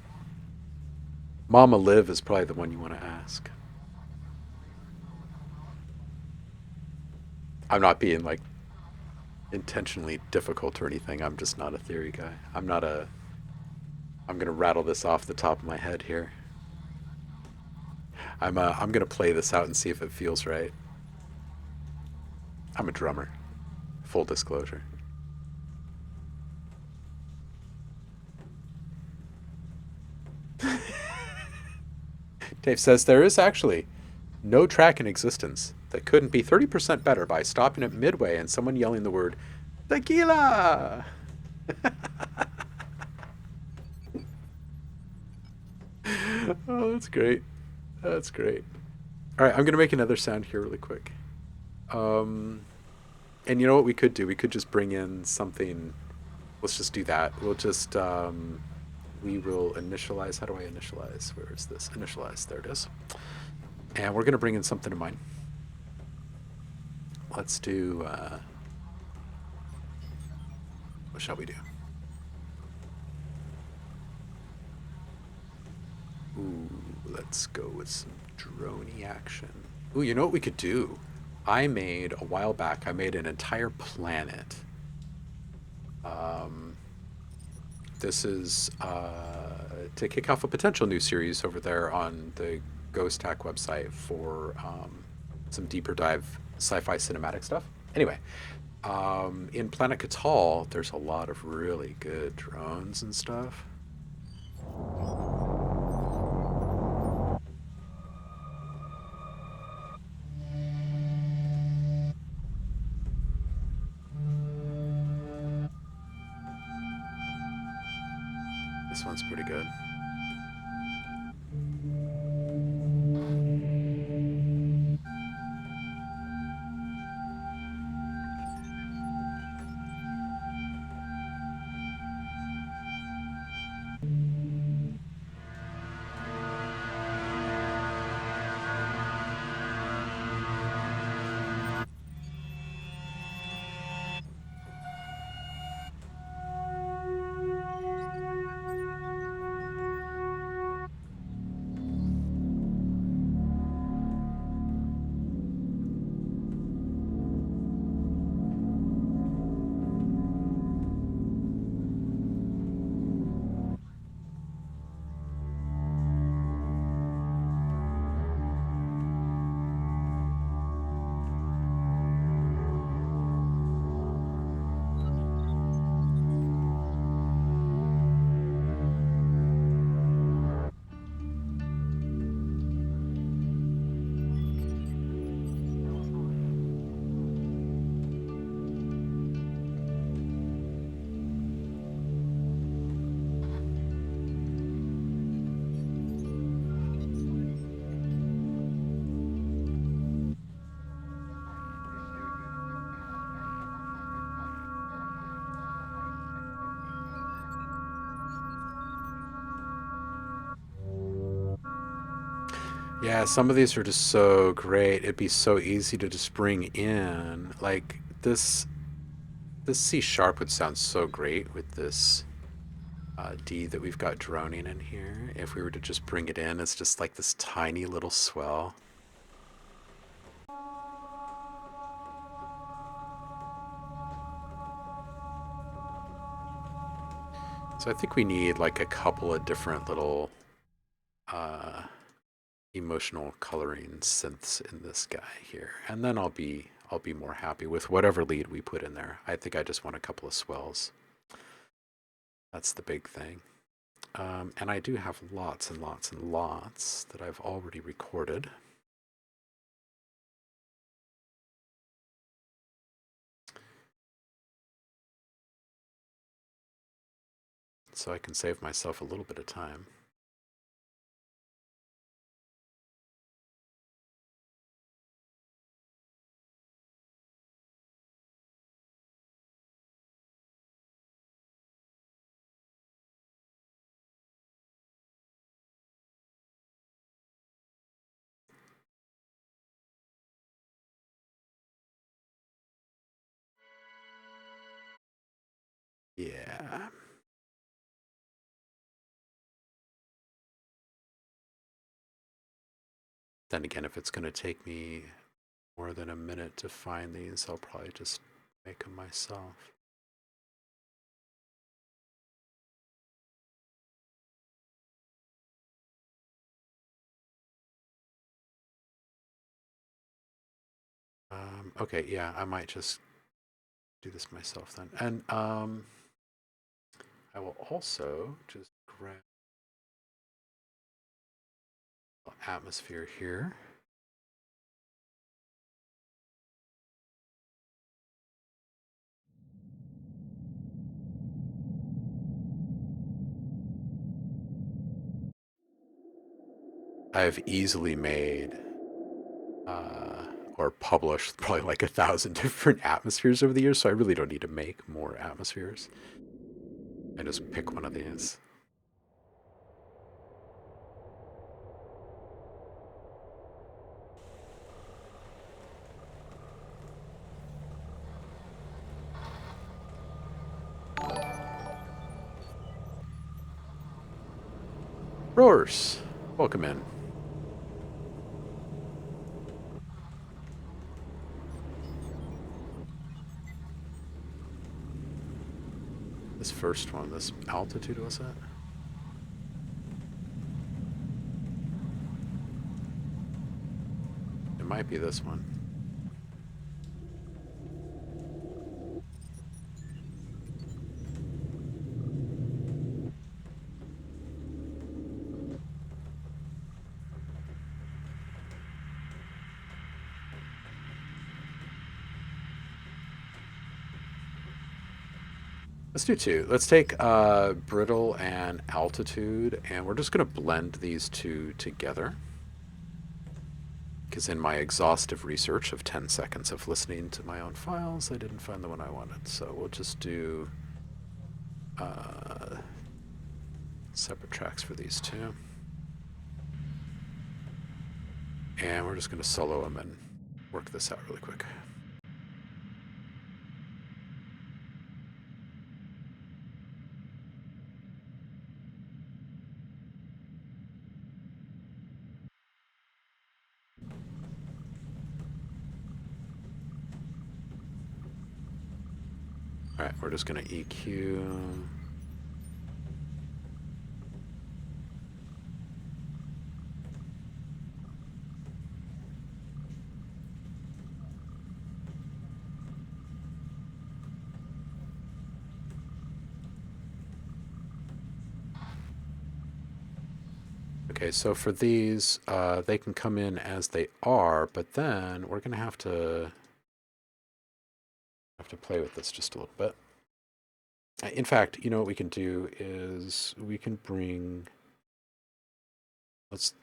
Mama Liv is probably the one you want to ask. I'm not being like intentionally difficult or anything. I'm just not a theory guy. I'm not a. I'm gonna rattle this off the top of my head here. I'm gonna play this out and see if it feels right. I'm a drummer. Full disclosure. Dave says there is actually no track in existence that couldn't be 30% better by stopping it midway and someone yelling the word tequila. Oh, that's great. That's great. All right, I'm gonna make another sound here really quick. And you know what we could do? We could just bring in something. Let's just do that. We'll just we will initialize. How do I initialize? Where is this? Initialize. There it is. And we're gonna bring in something of mine. Let's do. What shall we do? Ooh, let's go with some droney action. Ooh, you know what we could do? I made a while back. I made an entire planet. This is to kick off a potential new series over there on the Ghost Hack website for some deeper dive sci-fi cinematic stuff. Anyway, in Planet Catal, there's a lot of really good drones and stuff. This one's pretty good. Yeah, some of these are just so great. It'd be so easy to just bring in. Like this C sharp would sound so great with this D that we've got droning in here. If we were to just bring it in as just like this tiny little swell. So I think we need like a couple of different little uh, emotional coloring synths in this guy here, and then I'll be more happy with whatever lead we put in there. I think I just want a couple of swells. That's the big thing. And I do have lots and lots and lots that I've already recorded. So I can save myself a little bit of time. Yeah. Then again, if it's going to take me more than a minute to find these, I'll probably just make them myself. Okay, yeah, I might just do this myself then. And I will also just grab atmosphere here. I've easily made uh, or published probably like 1,000 different atmospheres over the years, so I really don't need to make more atmospheres. I just pick one of these. Roars, welcome in. This first one, this altitude was it? It might be this one. Let's do two. Let's take brittle and altitude, and we're just going to blend these two together. Because in my exhaustive research of 10 seconds of listening to my own files, I didn't find the one I wanted. So we'll just do separate tracks for these two. And we're just going to solo them and work this out really quick. All right, we're just going to EQ. Okay, so for these, they can come in as they are, but then we're going to have to play with this just a little bit. In fact, you know what we can do is we can bring. Let's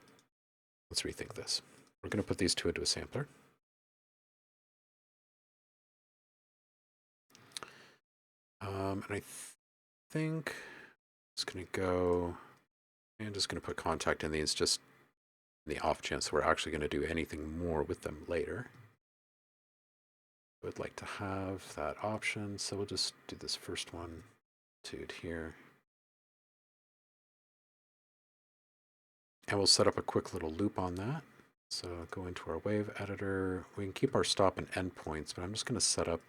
rethink this. We're going to put these two into a sampler. And I think it's going to go. I'm just going to put kontakt in these just the off chance we're actually going to do anything more with them later. I would like to have that option, so we'll just do this first one to it here. And we'll set up a quick little loop on that. So go into our wave editor. We can keep our stop and end points, but I'm just going to set up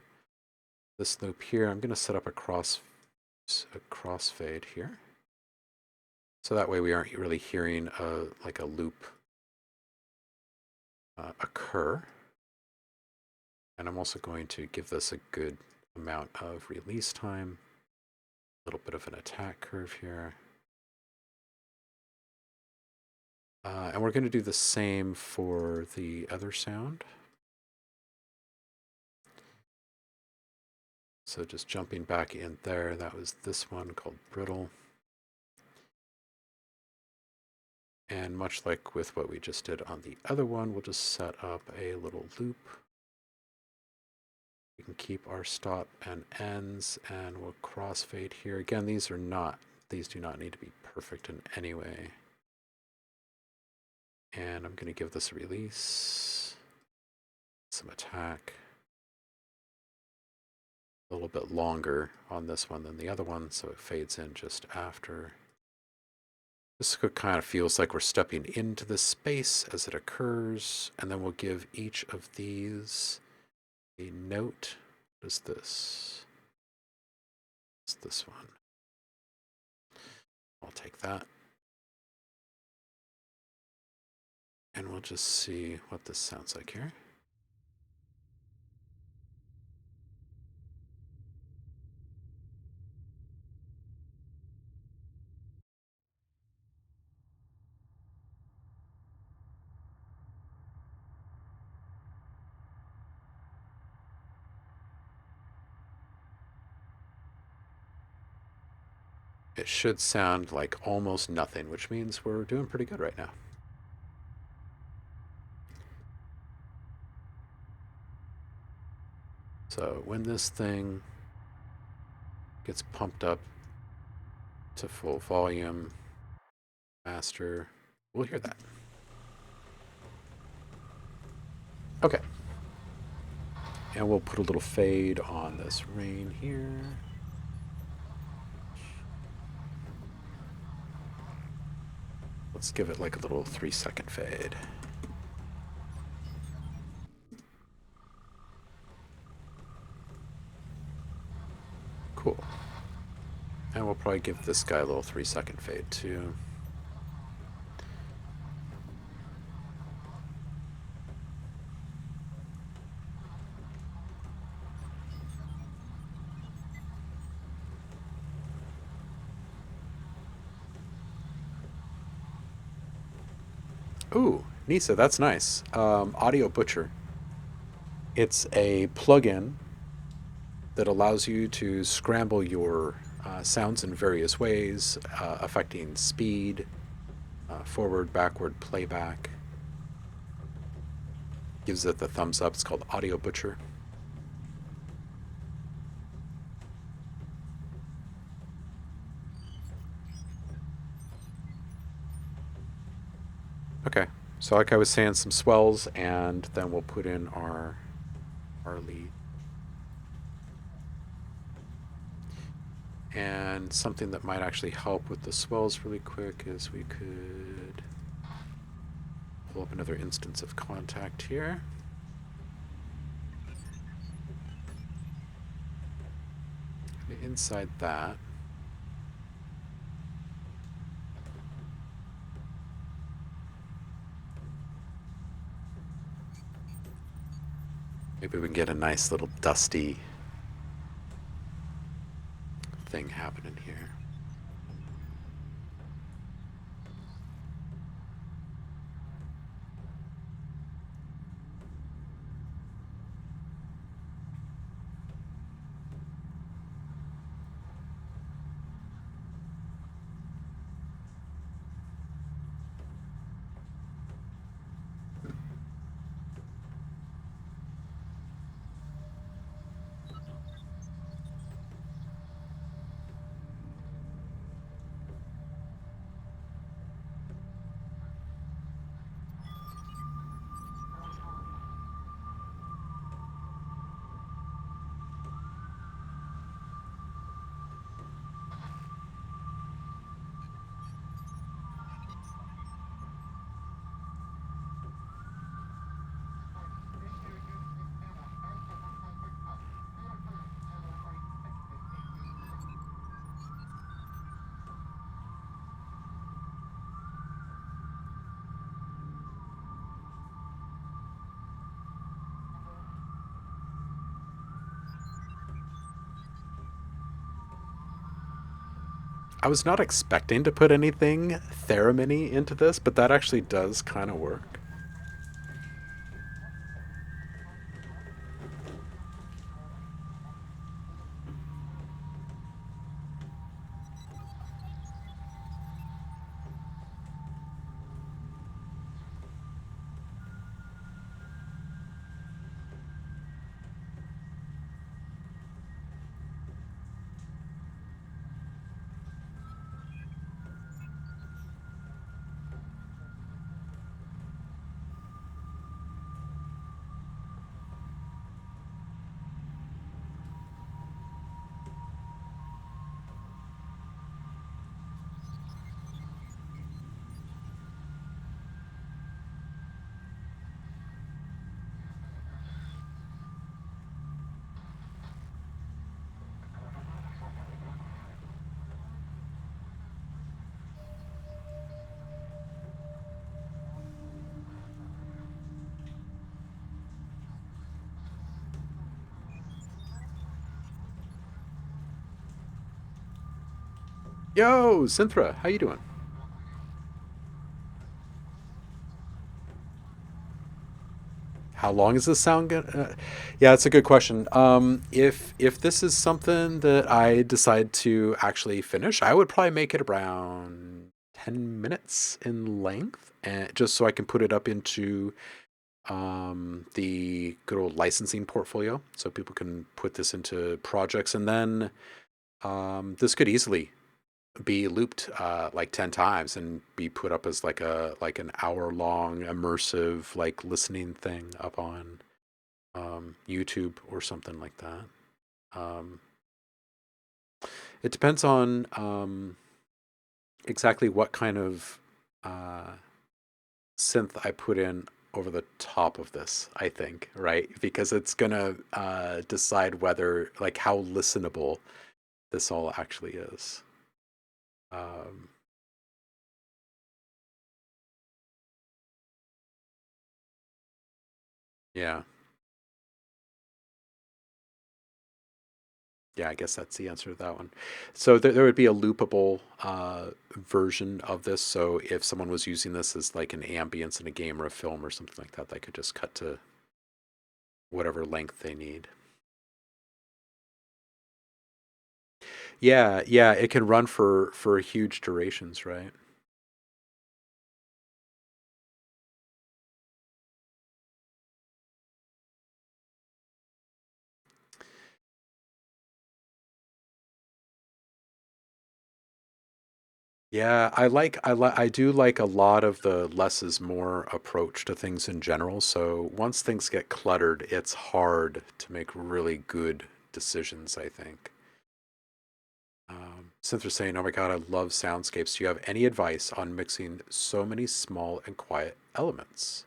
this loop here. I'm going to set up a crossfade here. So that way we aren't really hearing like a loop occur. And I'm also going to give this a good amount of release time. A little bit of an attack curve here. And we're going to do the same for the other sound. So just jumping back in there, that was this one called Brittle. And much like with what we just did on the other one, we'll just set up a little loop. We can keep our stop and ends, and we'll crossfade here. Again, these do not need to be perfect in any way. And I'm going to give this a release, some attack. A little bit longer on this one than the other one, so it fades in just after. This kind of feels like we're stepping into the space as it occurs, and then we'll give each of these a note. What is this? It's this one. I'll take that. And we'll just see what this sounds like here. It should sound like almost nothing, which means we're doing pretty good right now. So when this thing gets pumped up to full volume, master, we'll hear that. Okay. And we'll put a little fade on this rain here. Let's give it like a little 3-second fade. Cool. And we'll probably give this guy a little 3-second fade too. Ooh, Nisa, that's nice. Audio Butcher. It's a plugin that allows you to scramble your sounds in various ways, affecting speed, forward, backward, playback. Gives it the thumbs up. It's called Audio Butcher. Okay, so like I was saying, some swells, and then we'll put in our lead. And something that might actually help with the swells really quick is we could pull up another instance of kontakt here. And inside that, maybe we can get a nice little dusty thing happening here. I was not expecting to put anything theremin into this, but that actually does kind of work. Yo, Synthra, how you doing? How long is this sound gonna? Yeah, it's a good question. If this is something that I decide to actually finish, I would probably make it around 10 minutes in length, and just so I can put it up into the good old licensing portfolio, so people can put this into projects, and then this could easily be looped like 10 times and be put up as like an hour long immersive like listening thing up on YouTube or something like that. Um, it depends on exactly what kind of uh, synth I put in over the top of this, I think, right? Because it's gonna decide whether, like, how listenable this all actually is. Um, yeah. Yeah, I guess that's the answer to that one. So there would be a loopable version of this. So if someone was using this as like an ambience in a game or a film or something like that, they could just cut to whatever length they need. Yeah, yeah, it can run for huge durations, right? Yeah, I do like a lot of the less is more approach to things in general. So once things get cluttered, it's hard to make really good decisions, I think. Since they're saying, "Oh my God, I love soundscapes," do you have any advice on mixing so many small and quiet elements?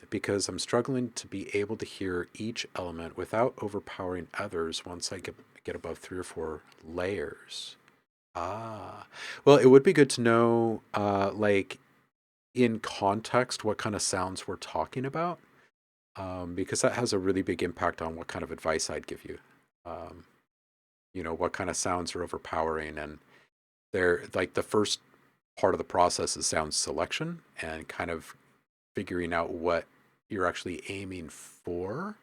Because I'm struggling to be able to hear each element without overpowering others once I get above 3 or 4 layers. Ah, well, it would be good to know, like in context, what kind of sounds we're talking about, because that has a really big impact on what kind of advice I'd give you. Um, what kind of sounds are overpowering, and they're like the first part of the process is sound selection and kind of figuring out what you're actually aiming for.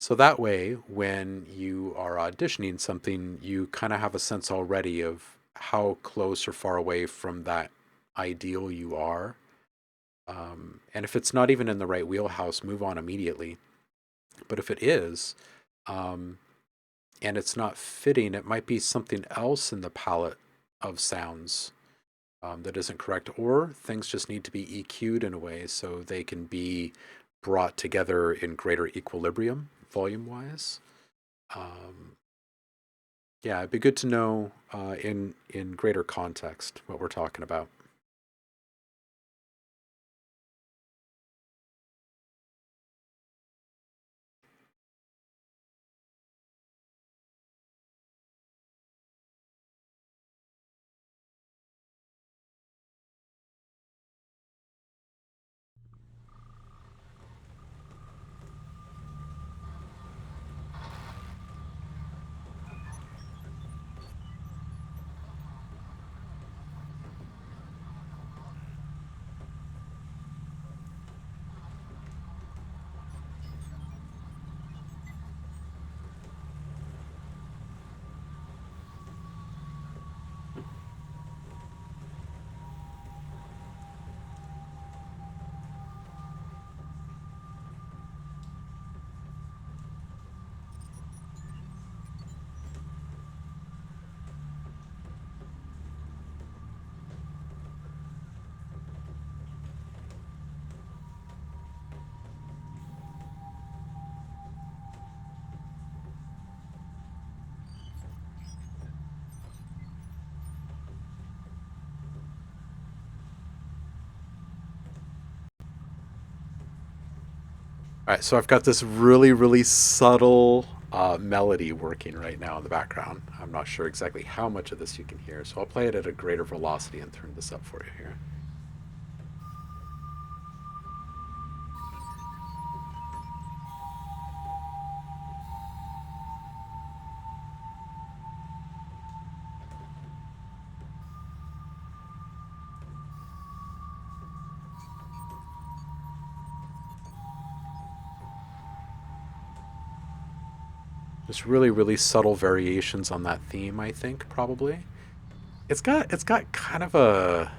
So that way, when you are auditioning something, you kind of have a sense already of how close or far away from that ideal you are. And if it's not even in the right wheelhouse, move on immediately. But if it is, um, and it's not fitting, it might be something else in the palette of sounds that isn't correct, or things just need to be EQ'd in a way so they can be brought together in greater equilibrium, volume wise. Um, yeah, it'd be good to know in greater context what we're talking about. All right, so I've got this really, really subtle melody working right now in the background. I'm not sure exactly how much of this you can hear, so I'll play it at a greater velocity and turn this up for you here. Just really, really subtle variations on that theme, I think, probably. It's got kind of a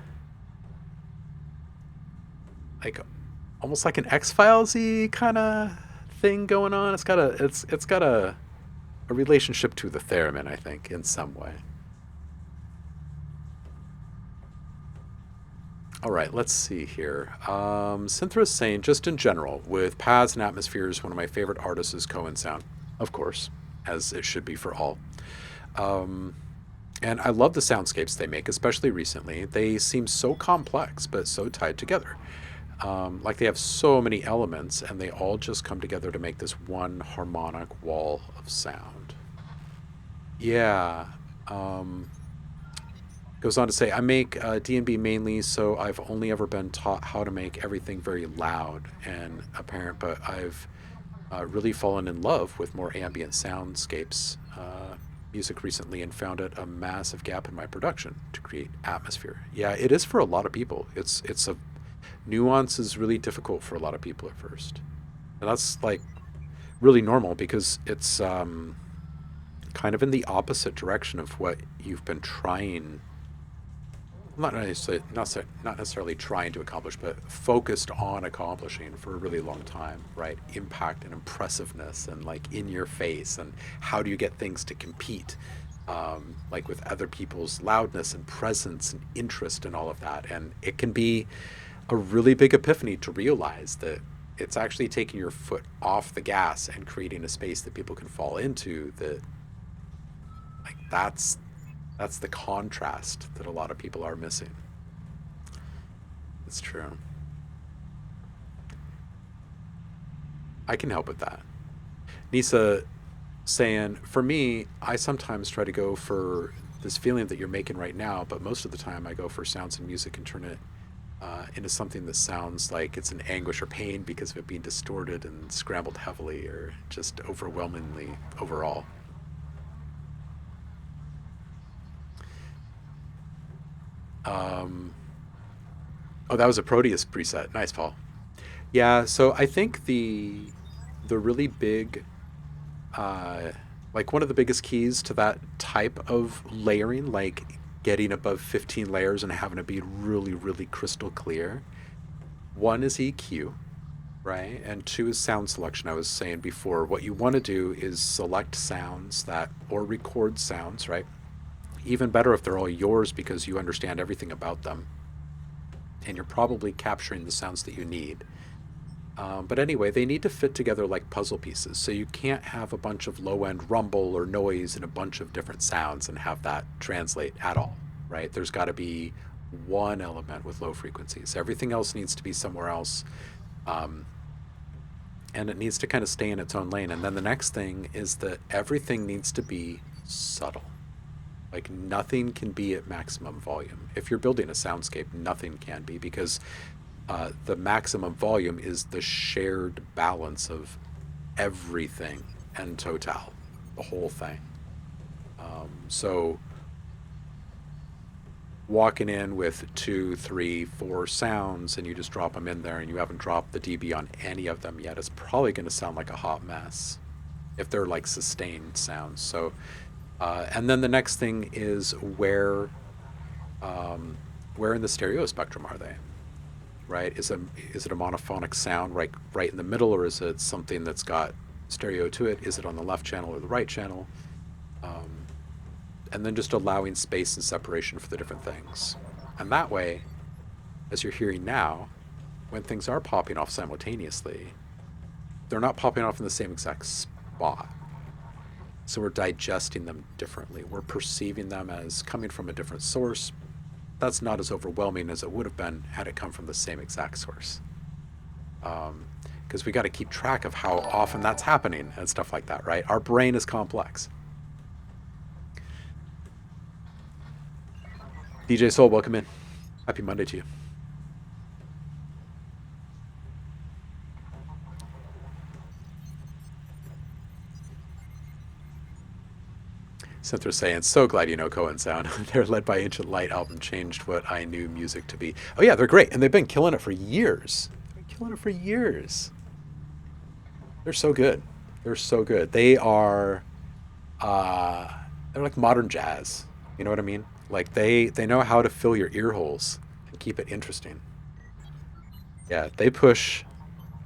like almost like an X-Files-y kind of thing going on. It's got a relationship to the theremin, I think, in some way. All right, let's see here. Synthra is saying, just in general, with paths and atmospheres, one of my favorite artists is Cohen Sound, of course, as it should be for all. Um, and I love the soundscapes they make, especially recently. They seem so complex, but so tied together. Like they have so many elements, and they all just come together to make this one harmonic wall of sound. Yeah. Um, Goes on to say, I make D&B mainly, so I've only ever been taught how to make everything very loud and apparent, but I've really fallen in love with more ambient soundscapes music recently and found it a massive gap in my production to create atmosphere. Yeah, it is for a lot of people. It's a nuance is really difficult for a lot of people at first. And that's like really normal because it's kind of in the opposite direction of what you've been trying not necessarily trying to accomplish, but focused on accomplishing for a really long time, right? Impact and impressiveness and like in your face, and how do you get things to compete, like with other people's loudness and presence and interest and all of that. And it can be a really big epiphany to realize that it's actually taking your foot off the gas and creating a space that people can fall into that like that's the contrast that a lot of people are missing. It's true. I can help with that. Nisa saying, for me, I sometimes try to go for this feeling that you're making right now, but most of the time I go for sounds and music and turn it into something that sounds like it's an anguish or pain because of it being distorted and scrambled heavily or just overwhelmingly overall. Um, oh, that was a Proteus preset. Nice, Paul. Yeah, so I think the really big uh, like one of the biggest keys to that type of layering, like getting above 15 layers and having it be really, really crystal clear. One is EQ, right? And two is sound selection. I was saying before, what you want to do is select sounds that, or record sounds, right? Even better if they're all yours because you understand everything about them and you're probably capturing the sounds that you need. But anyway, they need to fit together like puzzle pieces. So you can't have a bunch of low end rumble or noise and a bunch of different sounds and have that translate at all, right? There's got to be one element with low frequencies. Everything else needs to be somewhere else. Um, and it needs to kind of stay in its own lane. And then the next thing is that everything needs to be subtle. Like nothing can be at maximum volume. If you're building a soundscape, nothing can be because the maximum volume is the shared balance of everything and total, the whole thing. So walking in with two, three, four sounds and you just drop them in there and you haven't dropped the dB on any of them yet, it's probably going to sound like a hot mess if they're like sustained sounds. So, and then the next thing is where in the stereo spectrum are they? Right? Is it a monophonic sound right in the middle, or is it something that's got stereo to it? Is it on the left channel or the right channel? Um, and then just allowing space and separation for the different things. And that way, as you're hearing now, when things are popping off simultaneously, they're not popping off in the same exact spot. So we're digesting them differently. We're perceiving them as coming from a different source. That's not as overwhelming as it would have been had it come from the same exact source. Um, because we got to keep track of how often that's happening and stuff like that, right? Our brain is complex. DJ Soul, welcome in. Happy Monday to you. Cynthia's saying, so glad you know Cohen Sound. Their Led by Ancient Light album changed what I knew music to be. Oh yeah, they're great. And they've been killing it for years. They've been killing it for years. They're so good. They're so good. They're like modern jazz. You know what I mean? Like they know how to fill your ear holes and keep it interesting. Yeah, they push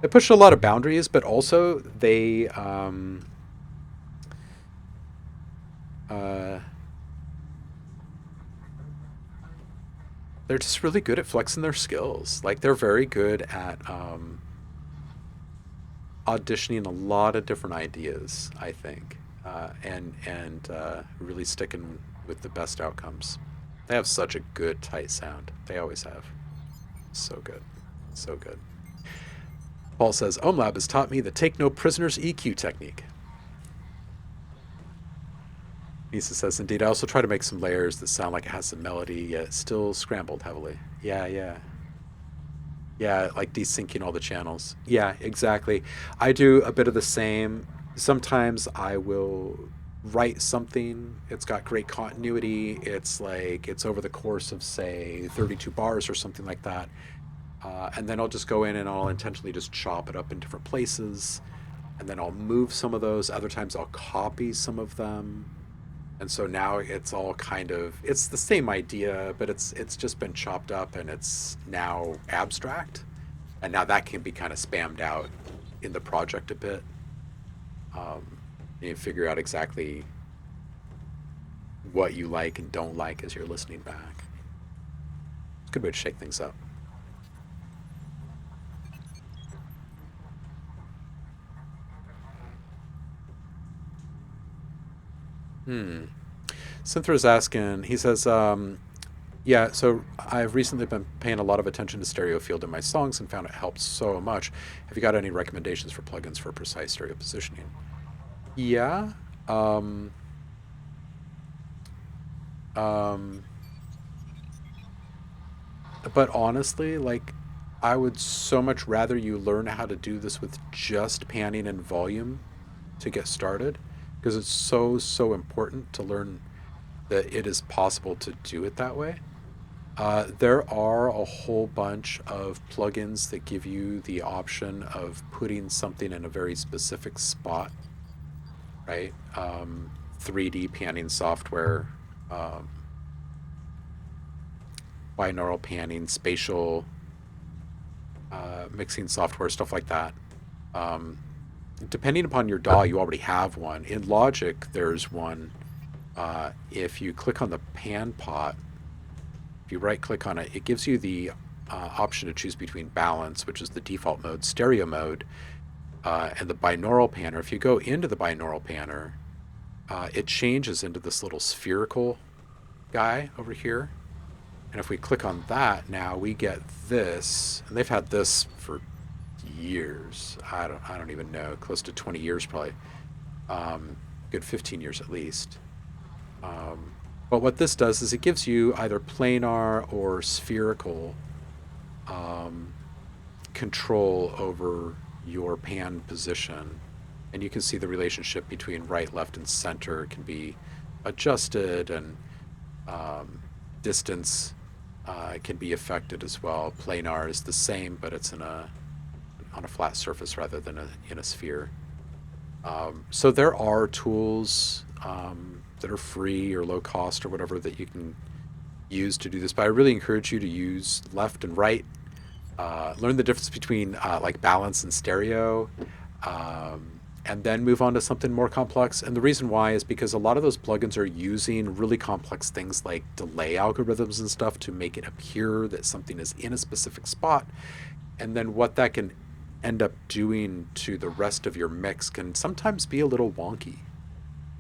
a lot of boundaries, but also uh, they're just really good at flexing their skills. Like they're very good at auditioning a lot of different ideas, I think, and really sticking with the best outcomes. They have such a good tight sound. They always have. So good, so good. Paul says, OhmLab has taught me the take no prisoners EQ technique. Nisa says, indeed, I also try to make some layers that sound like it has some melody, yet still scrambled heavily. Yeah, yeah. Yeah, like desyncing all the channels. Yeah, exactly. I do a bit of the same. Sometimes I will write something. It's got great continuity. It's like it's over the course of say 32 bars or something like that. And then I'll just go in and I'll intentionally just chop it up in different places. And then I'll move some of those. Other times I'll copy some of them. And so now it's all kind of it's the same idea, but it's just been chopped up and it's now abstract. And now that can be kind of spammed out in the project a bit. You figure out exactly what you like and don't like as you're listening back. It's a good way to shake things up. Cynthia's asking, he says, yeah, so I've recently been paying a lot of attention to stereo field in my songs and found it helps so much. Have you got any recommendations for plugins for precise stereo positioning? Yeah. Um, but honestly, like, I would so much rather you learn how to do this with just panning and volume to get started because it's so, so important to learn that it is possible to do it that way. There are a whole bunch of plugins that give you the option of putting something in a very specific spot, right? 3D panning software, um, binaural panning, spatial mixing software, stuff like that. Um, Depending upon your DAW, you already have one. In Logic, there's one. If you click on the pan pot, if you right click on it, it gives you the option to choose between balance, which is the default mode, stereo mode, and the binaural panner. If you go into the binaural panner, it changes into this little spherical guy over here. And if we click on that, now we get this, and they've had this for years. I don't even know, close to 20 years probably. Good 15 years at least. But what this does is it gives you either planar or spherical control over your pan position. And you can see the relationship between right, left, and center can be adjusted, and distance can be affected as well. Planar is the same, but it's on a flat surface rather than in a sphere. So there are tools that are free or low cost or whatever that you can use to do this. But I really encourage you to use left and right. Learn the difference between like balance and stereo, and then move on to something more complex. And the reason why is because a lot of those plugins are using really complex things like delay algorithms and stuff to make it appear that something is in a specific spot. And then what that can end up doing to the rest of your mix can sometimes be a little wonky.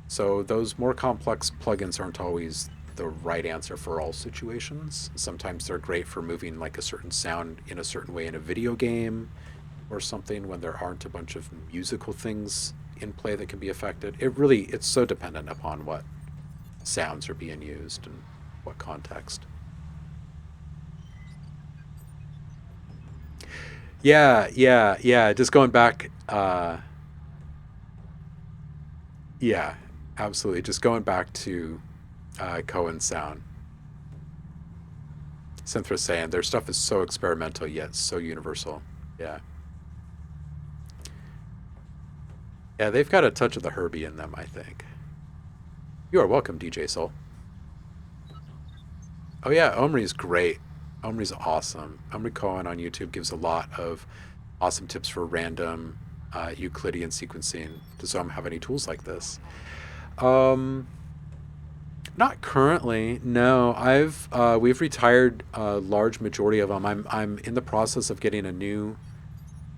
So those more complex plugins aren't always the right answer for all situations. Sometimes they're great for moving like a certain sound in a certain way in a video game, or something when there aren't a bunch of musical things in play that can be affected. It's so dependent upon what sounds are being used and what context. Yeah. Just going back, yeah, absolutely. Just going back to Cohen's sound. Synthra saying their stuff is so experimental yet so universal. Yeah. Yeah, they've got a touch of the Herbie in them, I think. You are welcome, DJ Soul. Oh yeah, Omri's great. Omri's awesome. Omri Cohen on YouTube gives a lot of awesome tips for random Euclidean sequencing. Does Om have any tools like this? Um, Not currently. No, we've retired a large majority of them. I'm in the process of getting a new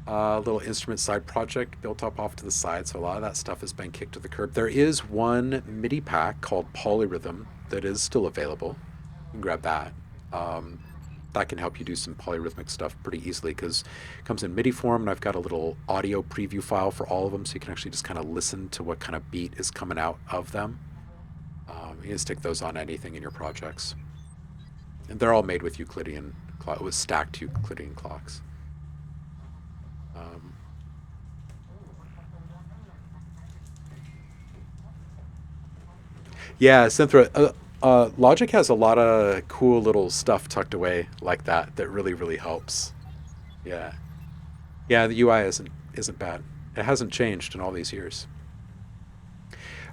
little instrument side project built up off to the side, so a lot of that stuff has been kicked to the curb. There is one MIDI pack called Polyrhythm that is still available. You can grab that. Um, that can help you do some polyrhythmic stuff pretty easily because it comes in MIDI form, and I've got a little audio preview file for all of them, so you can actually just kind of listen to what kind of beat is coming out of them. You can stick those on anything in your projects, and they're all made with with stacked Euclidean clocks. Um, Yeah, Synthra. Logic has a lot of cool little stuff tucked away like that that really helps. Yeah, yeah. The UI isn't bad. It hasn't changed in all these years.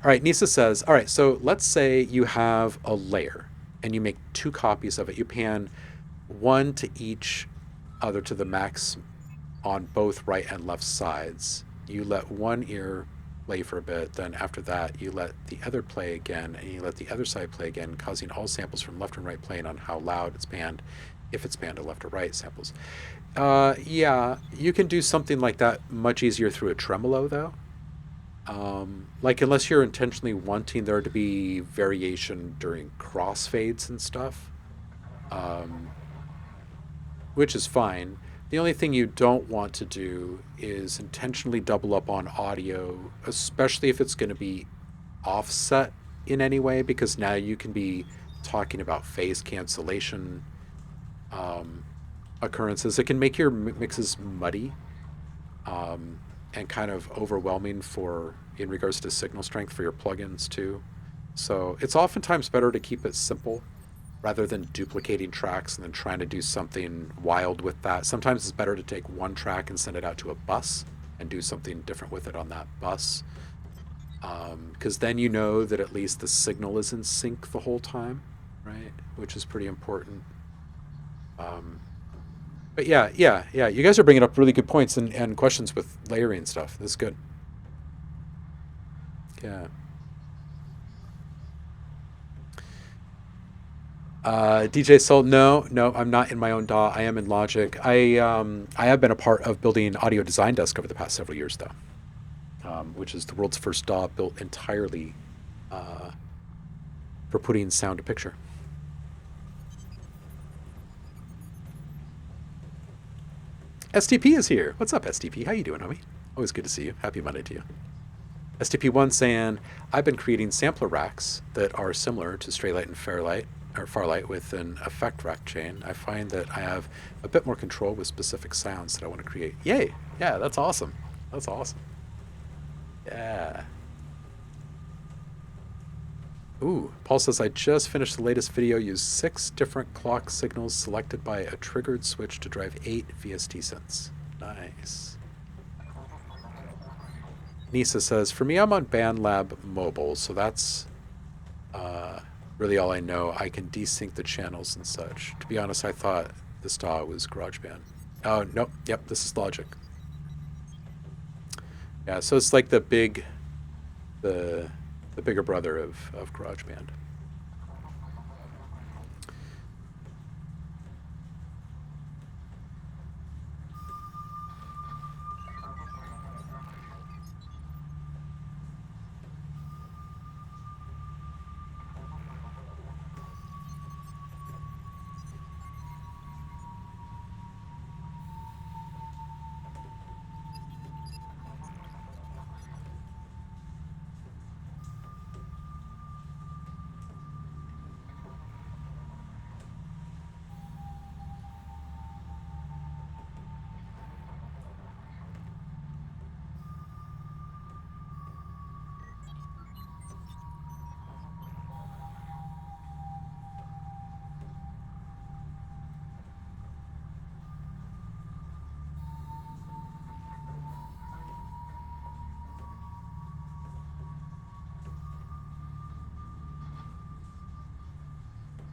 All right, Nisa says. All right, so let's say you have a layer and you make two copies of it. You pan one to each other to the max on both right and left sides. You let one ear play for a bit, then after that, you let the other play again, and you let the other side play again, causing all samples from left and right playing on how loud it's panned, if it's panned to left or right samples. Yeah, you can do something like that much easier through a tremolo, though. Like, unless you're intentionally wanting there to be variation during crossfades and stuff, um, which is fine. The only thing you don't want to do is intentionally double up on audio, especially if it's going to be offset in any way, because now you can be talking about phase cancellation um, occurrences. It can make your mixes muddy and kind of overwhelming for in regards to signal strength for your plugins too. So it's oftentimes better to keep it simple rather than duplicating tracks and then trying to do something wild with that. Sometimes it's better to take one track and send it out to a bus and do something different with it on that bus. Because then you know that at least the signal is in sync the whole time, right? Which is pretty important. Um, but yeah. You guys are bringing up really good points and questions with layering stuff. This is good. Yeah. DJ Soul, no, I'm not in my own DAW. I am in Logic. I have been a part of building Audio Design Desk over the past several years, though, which is the world's first DAW built entirely uh, for putting sound to picture. STP is here. What's up, STP? How you doing, homie? Always good to see you. Happy Monday to you. STP1 saying, I've been creating sampler racks that are similar to Straylight and Fairlight or Farlight with an effect rack chain. I find that I have a bit more control with specific sounds that I want to create. Yay! Yeah, that's awesome. That's awesome. Yeah. Ooh, Paul says, I just finished the latest video, used 6 different clock signals selected by a triggered switch to drive 8 VST synths. Nice. Nisa says, for me, I'm on BandLab Mobile, so that's really all I know. I can desync the channels and such. To be honest, I thought this DAW was GarageBand. Oh, nope. Yep, this is Logic. Yeah, so it's like the bigger brother of GarageBand.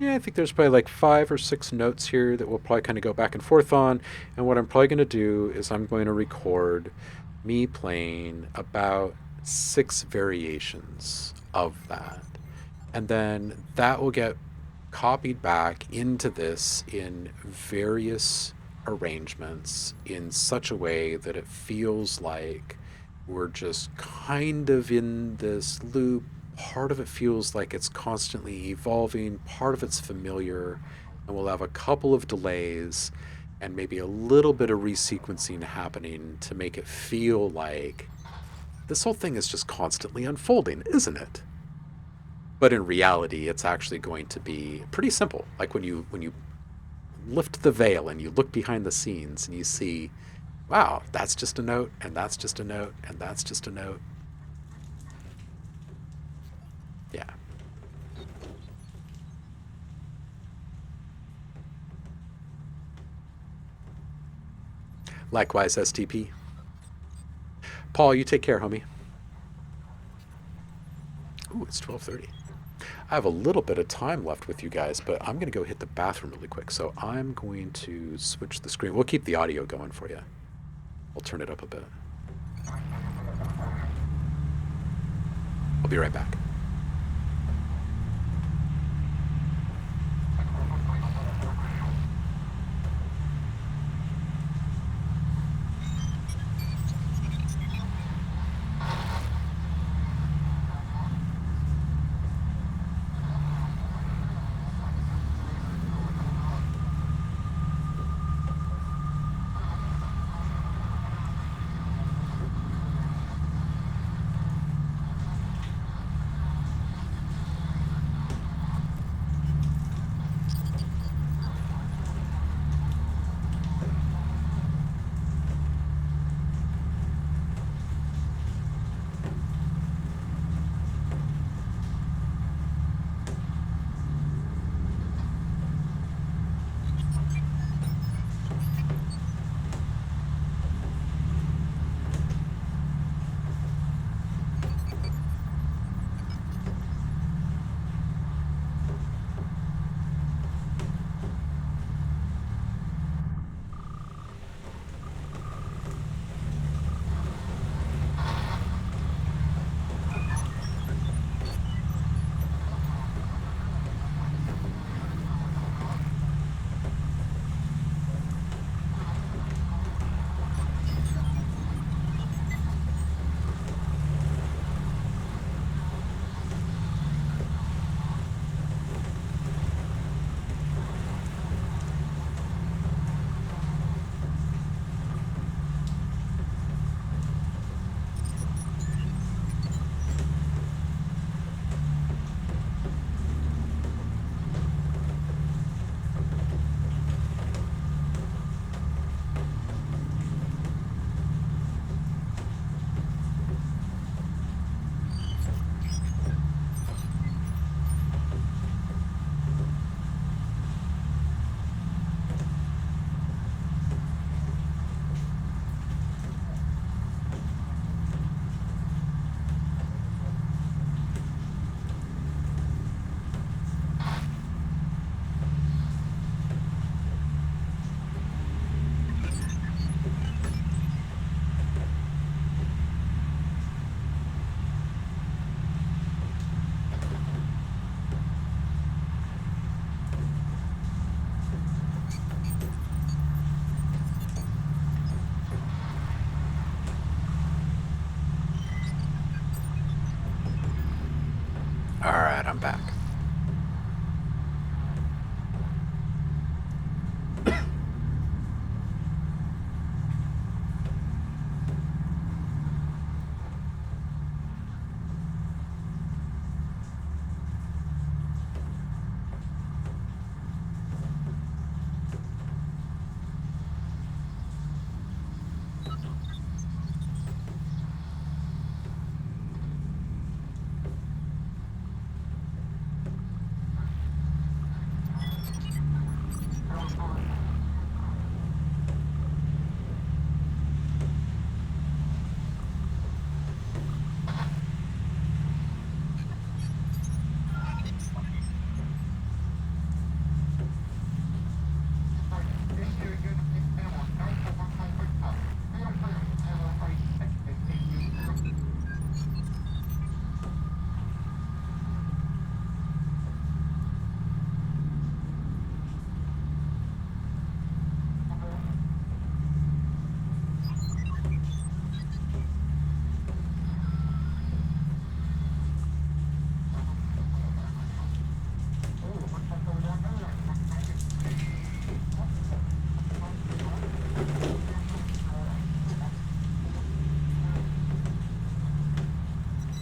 Yeah, I think there's probably like 5 or 6 notes here that we'll probably kind of go back and forth on. And what I'm probably going to do is I'm going to record me playing about 6 variations of that. And then that will get copied back into this in various arrangements in such a way that it feels like we're just kind of in this loop. Part of it feels like it's constantly evolving, part of it's familiar, and we'll have a couple of delays and maybe a little bit of resequencing happening to make it feel like this whole thing is just constantly unfolding, isn't it? But in reality, it's actually going to be pretty simple. Like when you lift the veil and you look behind the scenes and you see, wow, that's just a note, and that's just a note, and that's just a note. Yeah. Likewise, STP. Paul, you take care, homie. Ooh, it's 12:30. I have a little bit of time left with you guys, but I'm going to go hit the bathroom really quick. So I'm going to switch the screen. We'll keep the audio going for you. I'll turn it up a bit. I'll be right back.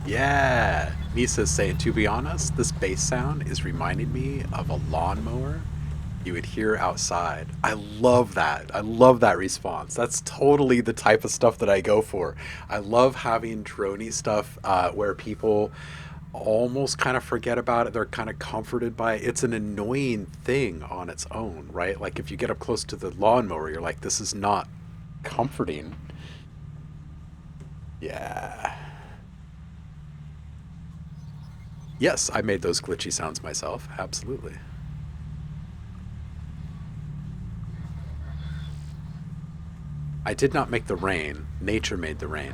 Yeah, Nisa's saying, to be honest, this bass sound is reminding me of a lawnmower you would hear outside. I love that. I love that response. That's totally the type of stuff that I go for. I love having droney stuff where people almost kind of forget about it. They're kind of comforted by it. It's an annoying thing on its own, right? Like if you get up close to the lawnmower, you're like, this is not comforting. Yeah. Yes, I made those glitchy sounds myself. Absolutely. I did not make the rain. Nature made the rain.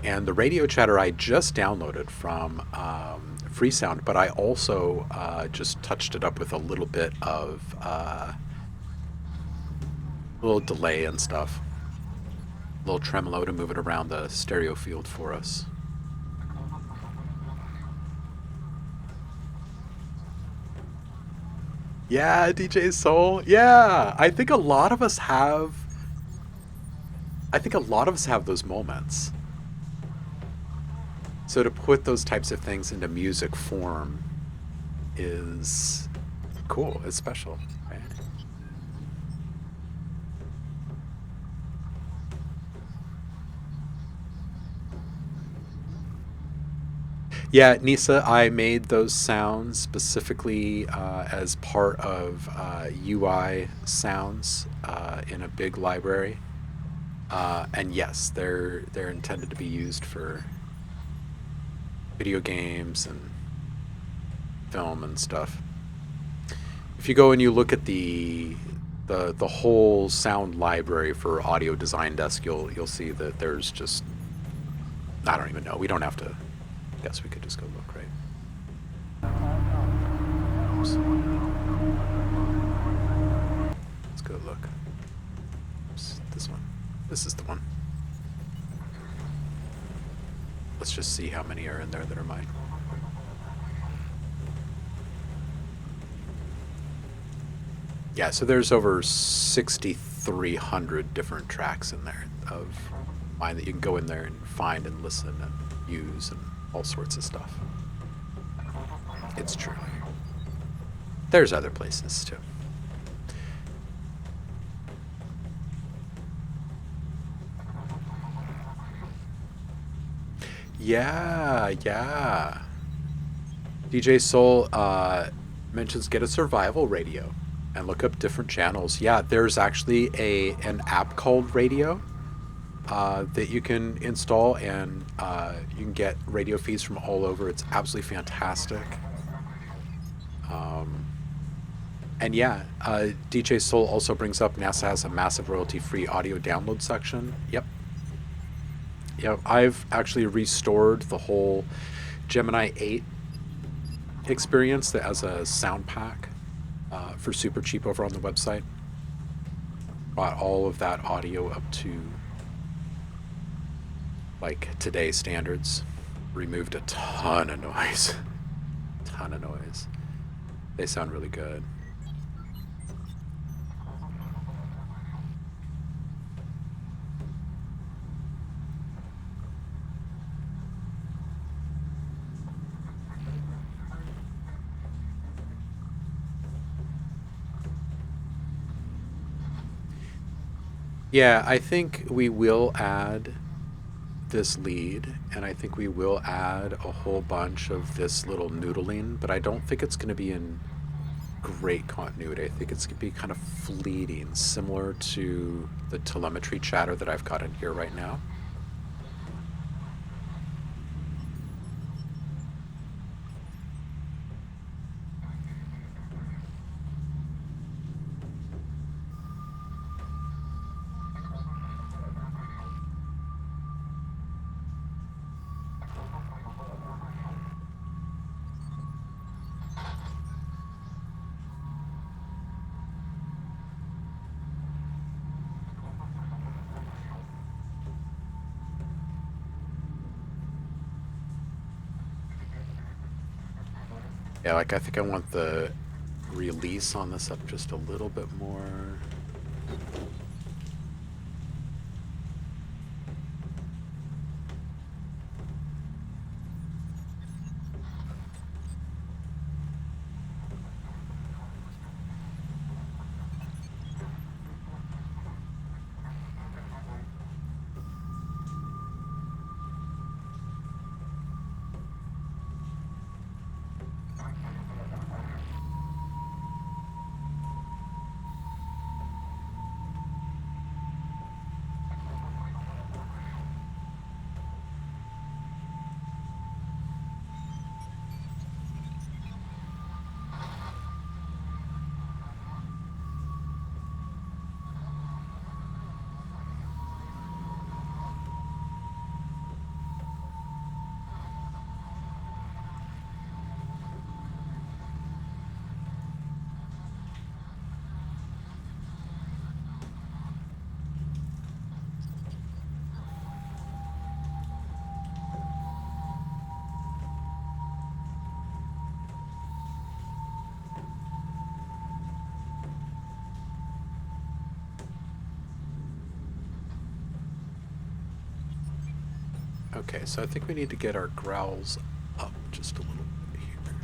And the radio chatter I just downloaded from Freesound, but I also just touched it up with a little bit of little delay and stuff. A little tremolo to move it around the stereo field for us. Yeah, DJ Soul. Yeah, I think a lot of us have those moments. So to put those types of things into music form is cool. It's special, right? Yeah, Nisa, I made those sounds specifically as part of UI sounds in a big library. And yes, they're intended to be used for video games and film and stuff. If you go and you look at the whole sound library for Audio Design Desk, you'll see that there's just, I don't even know. We don't have to. I guess we could just go look, right? Oops. Let's go look. Oops, this one. This is the one. Let's just see how many are in there that are mine. Yeah, so there's over 6,300 different tracks in there of mine that you can go in there and find and listen and use and all sorts of stuff. It's true. There's other places too. Yeah, yeah. DJ Soul mentions get a survival radio and look up different channels. Yeah, there's actually an app called Radio that you can install, and you can get radio feeds from all over. It's absolutely fantastic. And yeah, DJ Soul also brings up NASA has a massive royalty-free audio download section. Yep. Yep, I've actually restored the whole Gemini 8 experience that as a sound pack for super cheap over on the website. Brought all of that audio up to like today's standards. Removed a ton of noise. Ton of noise. They sound really good. Yeah, I think we will add this lead, and I think we will add a whole bunch of this little noodling, but I don't think it's going to be in great continuity. I think it's going to be kind of fleeting, similar to the telemetry chatter that I've got in here right now. Yeah, like I think I want the release on this up just a little bit more. Okay, so I think we need to get our growls up just a little bit here.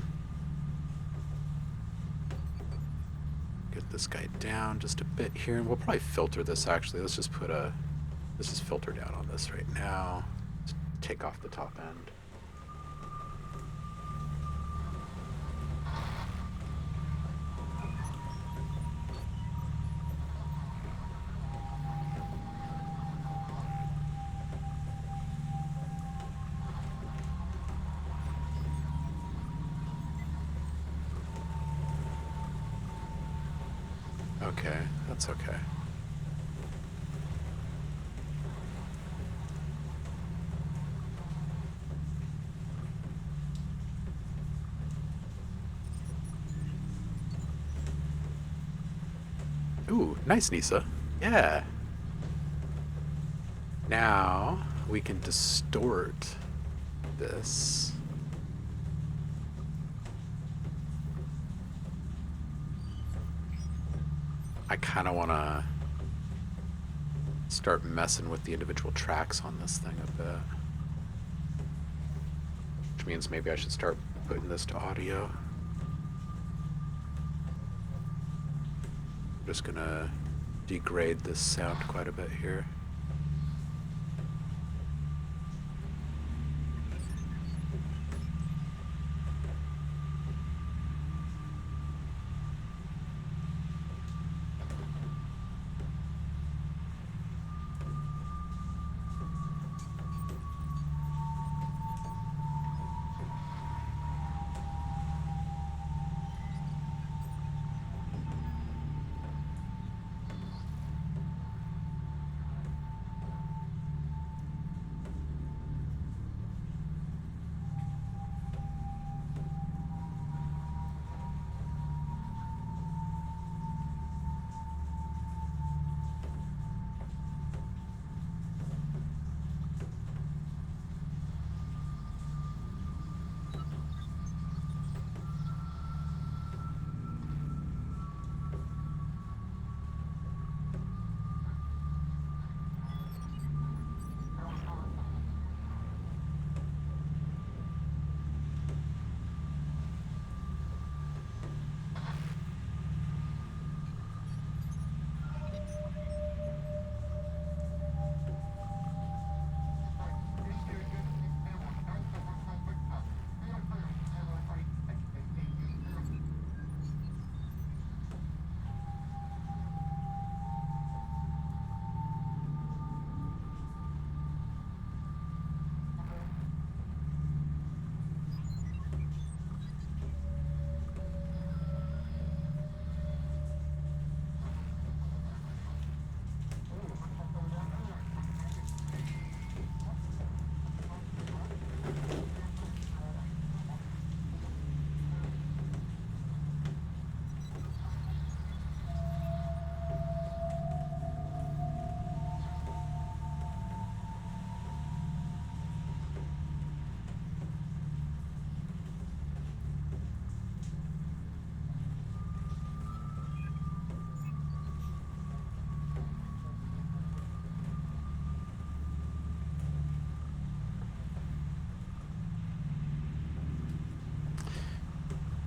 Get this guy down just a bit here, and we'll probably filter this actually. Let's just put a, this is filter down on this right now. Let's take off the top end. Okay, that's okay. Ooh, nice, Nisa. Yeah. Now we can distort this. I kind of want to start messing with the individual tracks on this thing a bit. Which means maybe I should start putting this to audio. I'm just gonna degrade this sound quite a bit here.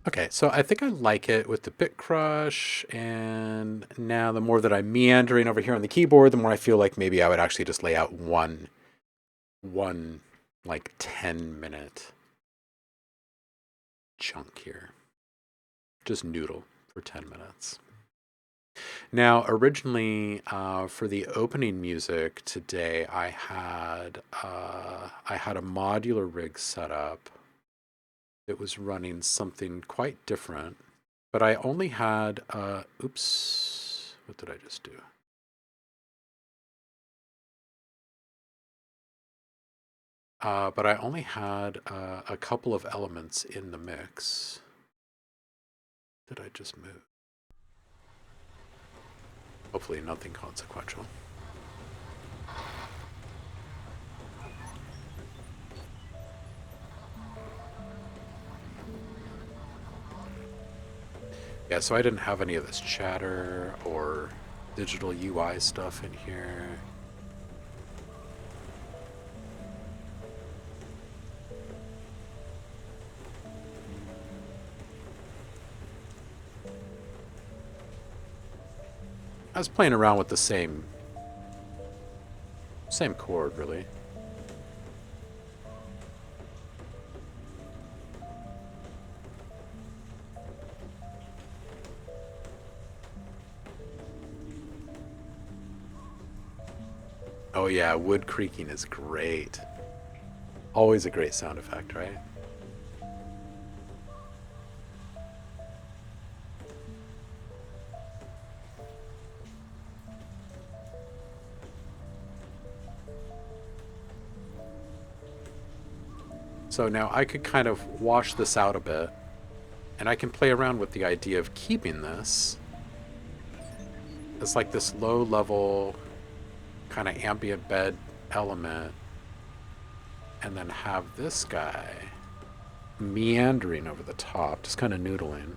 Okay, so I think I like it with the bit crush, and now the more that I'm meandering over here on the keyboard, the more I feel like maybe I would actually just lay out one like 10-minute chunk here. Just noodle for 10 minutes. Now, originally, for the opening music today, I had a modular rig set up. It was running something quite different, but I only had, oops, what did I just do? But I only had a couple of elements in the mix. Did I just move? Hopefully nothing consequential. Yeah, so I didn't have any of this chatter or digital UI stuff in here. I was playing around with the same chord, really. Oh yeah, wood creaking is great. Always a great sound effect, right? So now I could kind of wash this out a bit, and I can play around with the idea of keeping this as like this low level kind of ambient bed element, and then have this guy meandering over the top, just kind of noodling.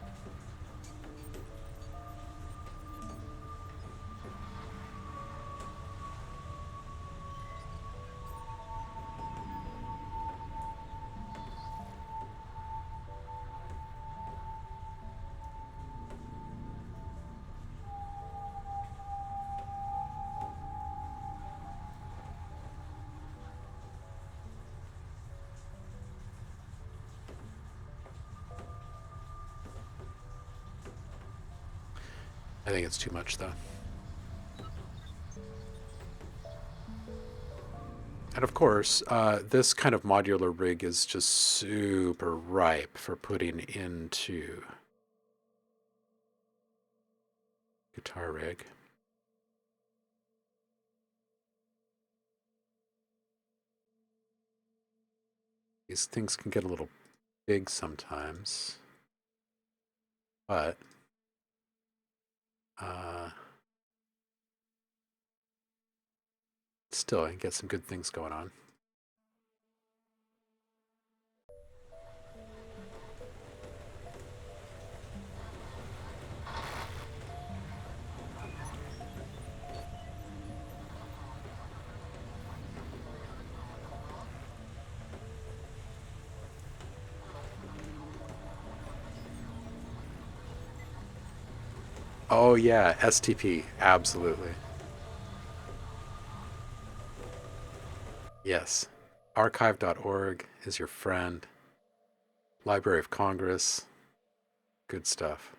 I think it's too much though. And of course, this kind of modular rig is just super ripe for putting into guitar rig. These things can get a little big sometimes, but still, I can get some good things going on. Oh yeah, STP, absolutely. Yes. Archive.org is your friend. Library of Congress. Good stuff.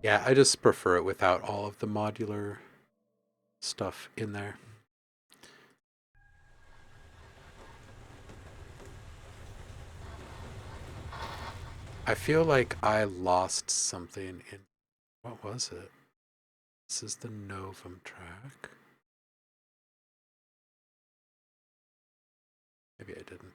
Yeah, I just prefer it without all of the modular stuff in there. I feel like I lost something in. What was it? This is the Novum track. Maybe I didn't.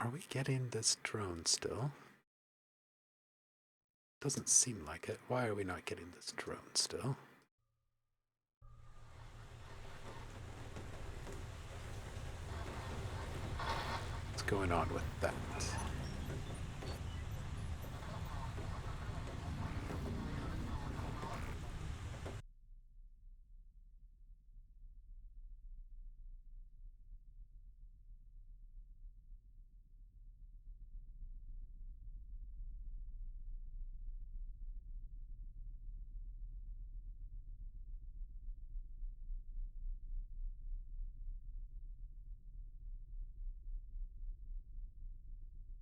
Are we getting this drone still? Doesn't seem like it. Why are we not getting this drone still? What's going on with that?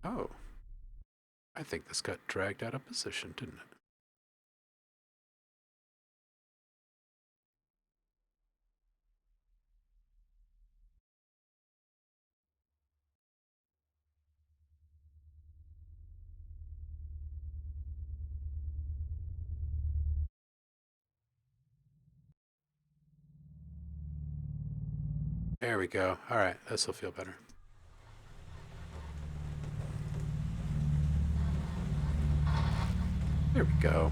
Oh, I think this got dragged out of position, didn't it? There we go. All right, this will feel better. There we go.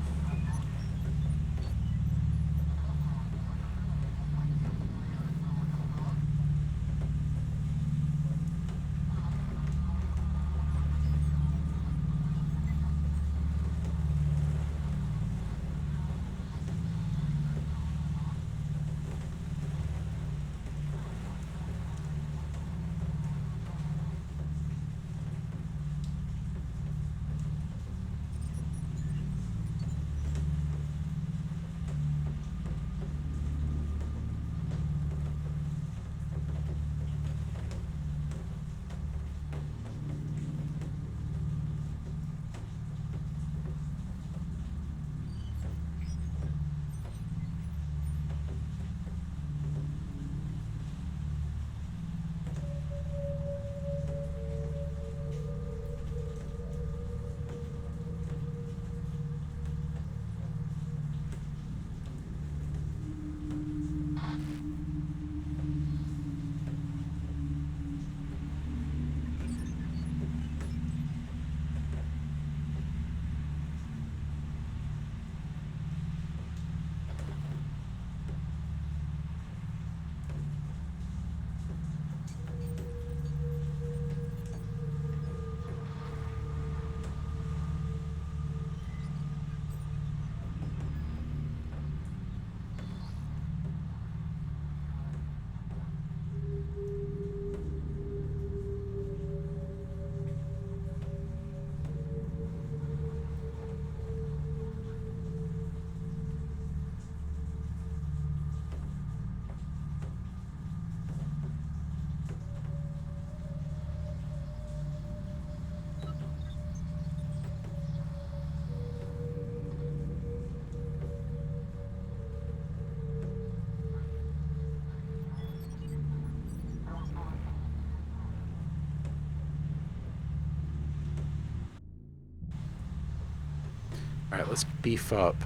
All right, let's beef up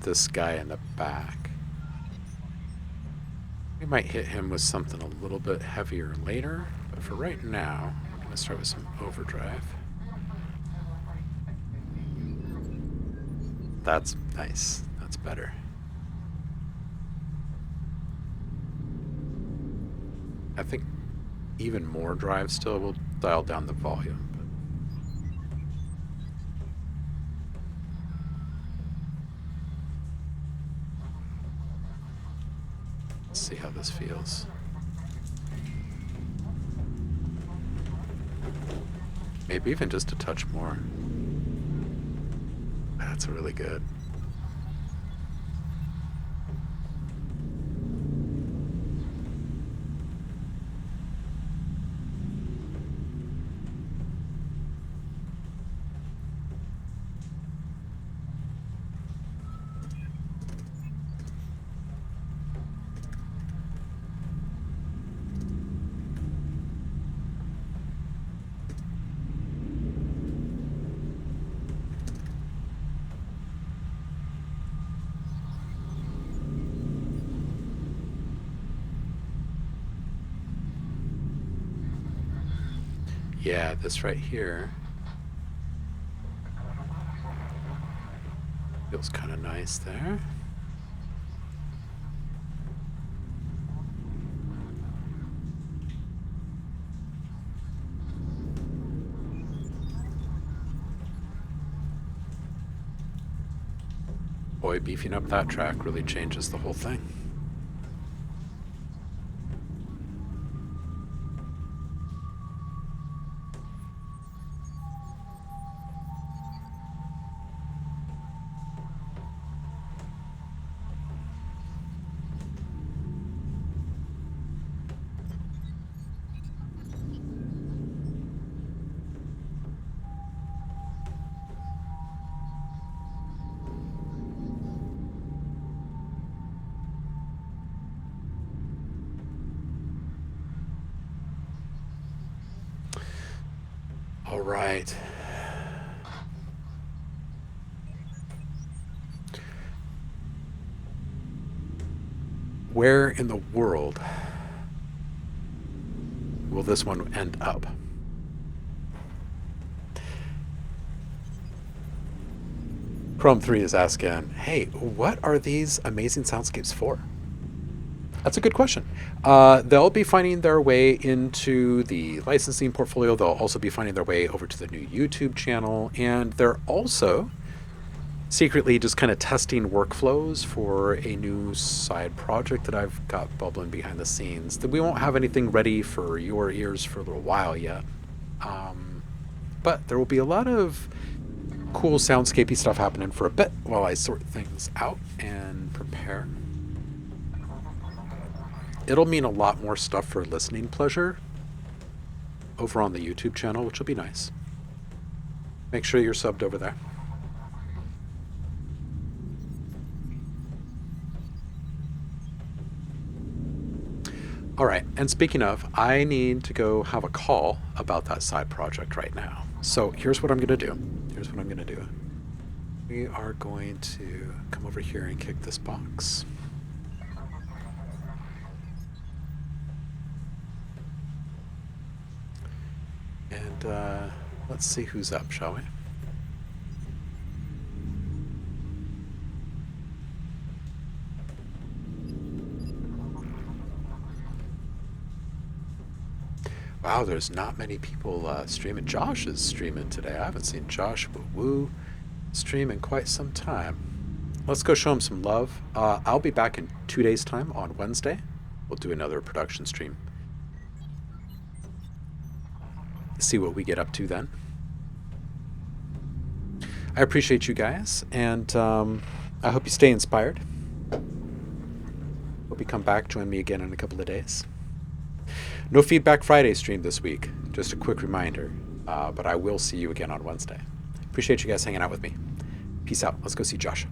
this guy in the back. We might hit him with something a little bit heavier later, but for right now, we're going to start with some overdrive. That's nice. That's better. I think even more drive still will dial down the volume. Let's see how this feels. Maybe even just a touch more. That's really good. Yeah, this right here feels kind of nice there. Boy, beefing up that track really changes the whole thing. All right. Where in the world will this one end up? Chrome 3 is asking, hey, what are these amazing soundscapes for? That's a good question. They'll be finding their way into the licensing portfolio. They'll also be finding their way over to the new YouTube channel. And they're also secretly just kind of testing workflows for a new side project that I've got bubbling behind the scenes. That we won't have anything ready for your ears for a little while yet. But there will be a lot of cool soundscapey stuff happening for a bit while I sort things out and prepare. It'll mean a lot more stuff for listening pleasure over on the YouTube channel, which will be nice. Make sure you're subbed over there. All right, and speaking of, I need to go have a call about that side project right now. So here's what I'm going to do. We are going to come over here and kick this box. And let's see who's up, shall we? Wow, there's not many people streaming. Josh is streaming today. I haven't seen Josh Woo stream in quite some time. Let's go show him some love. I'll be back in 2 days' time on Wednesday. We'll do another production stream. See what we get up to then. I appreciate you guys, and I hope you stay inspired. Hope you come back, join me again in a couple of days. No Feedback Friday stream this week, just a quick reminder, but I will see you again on Wednesday. Appreciate you guys hanging out with me. Peace out. Let's go see Josh.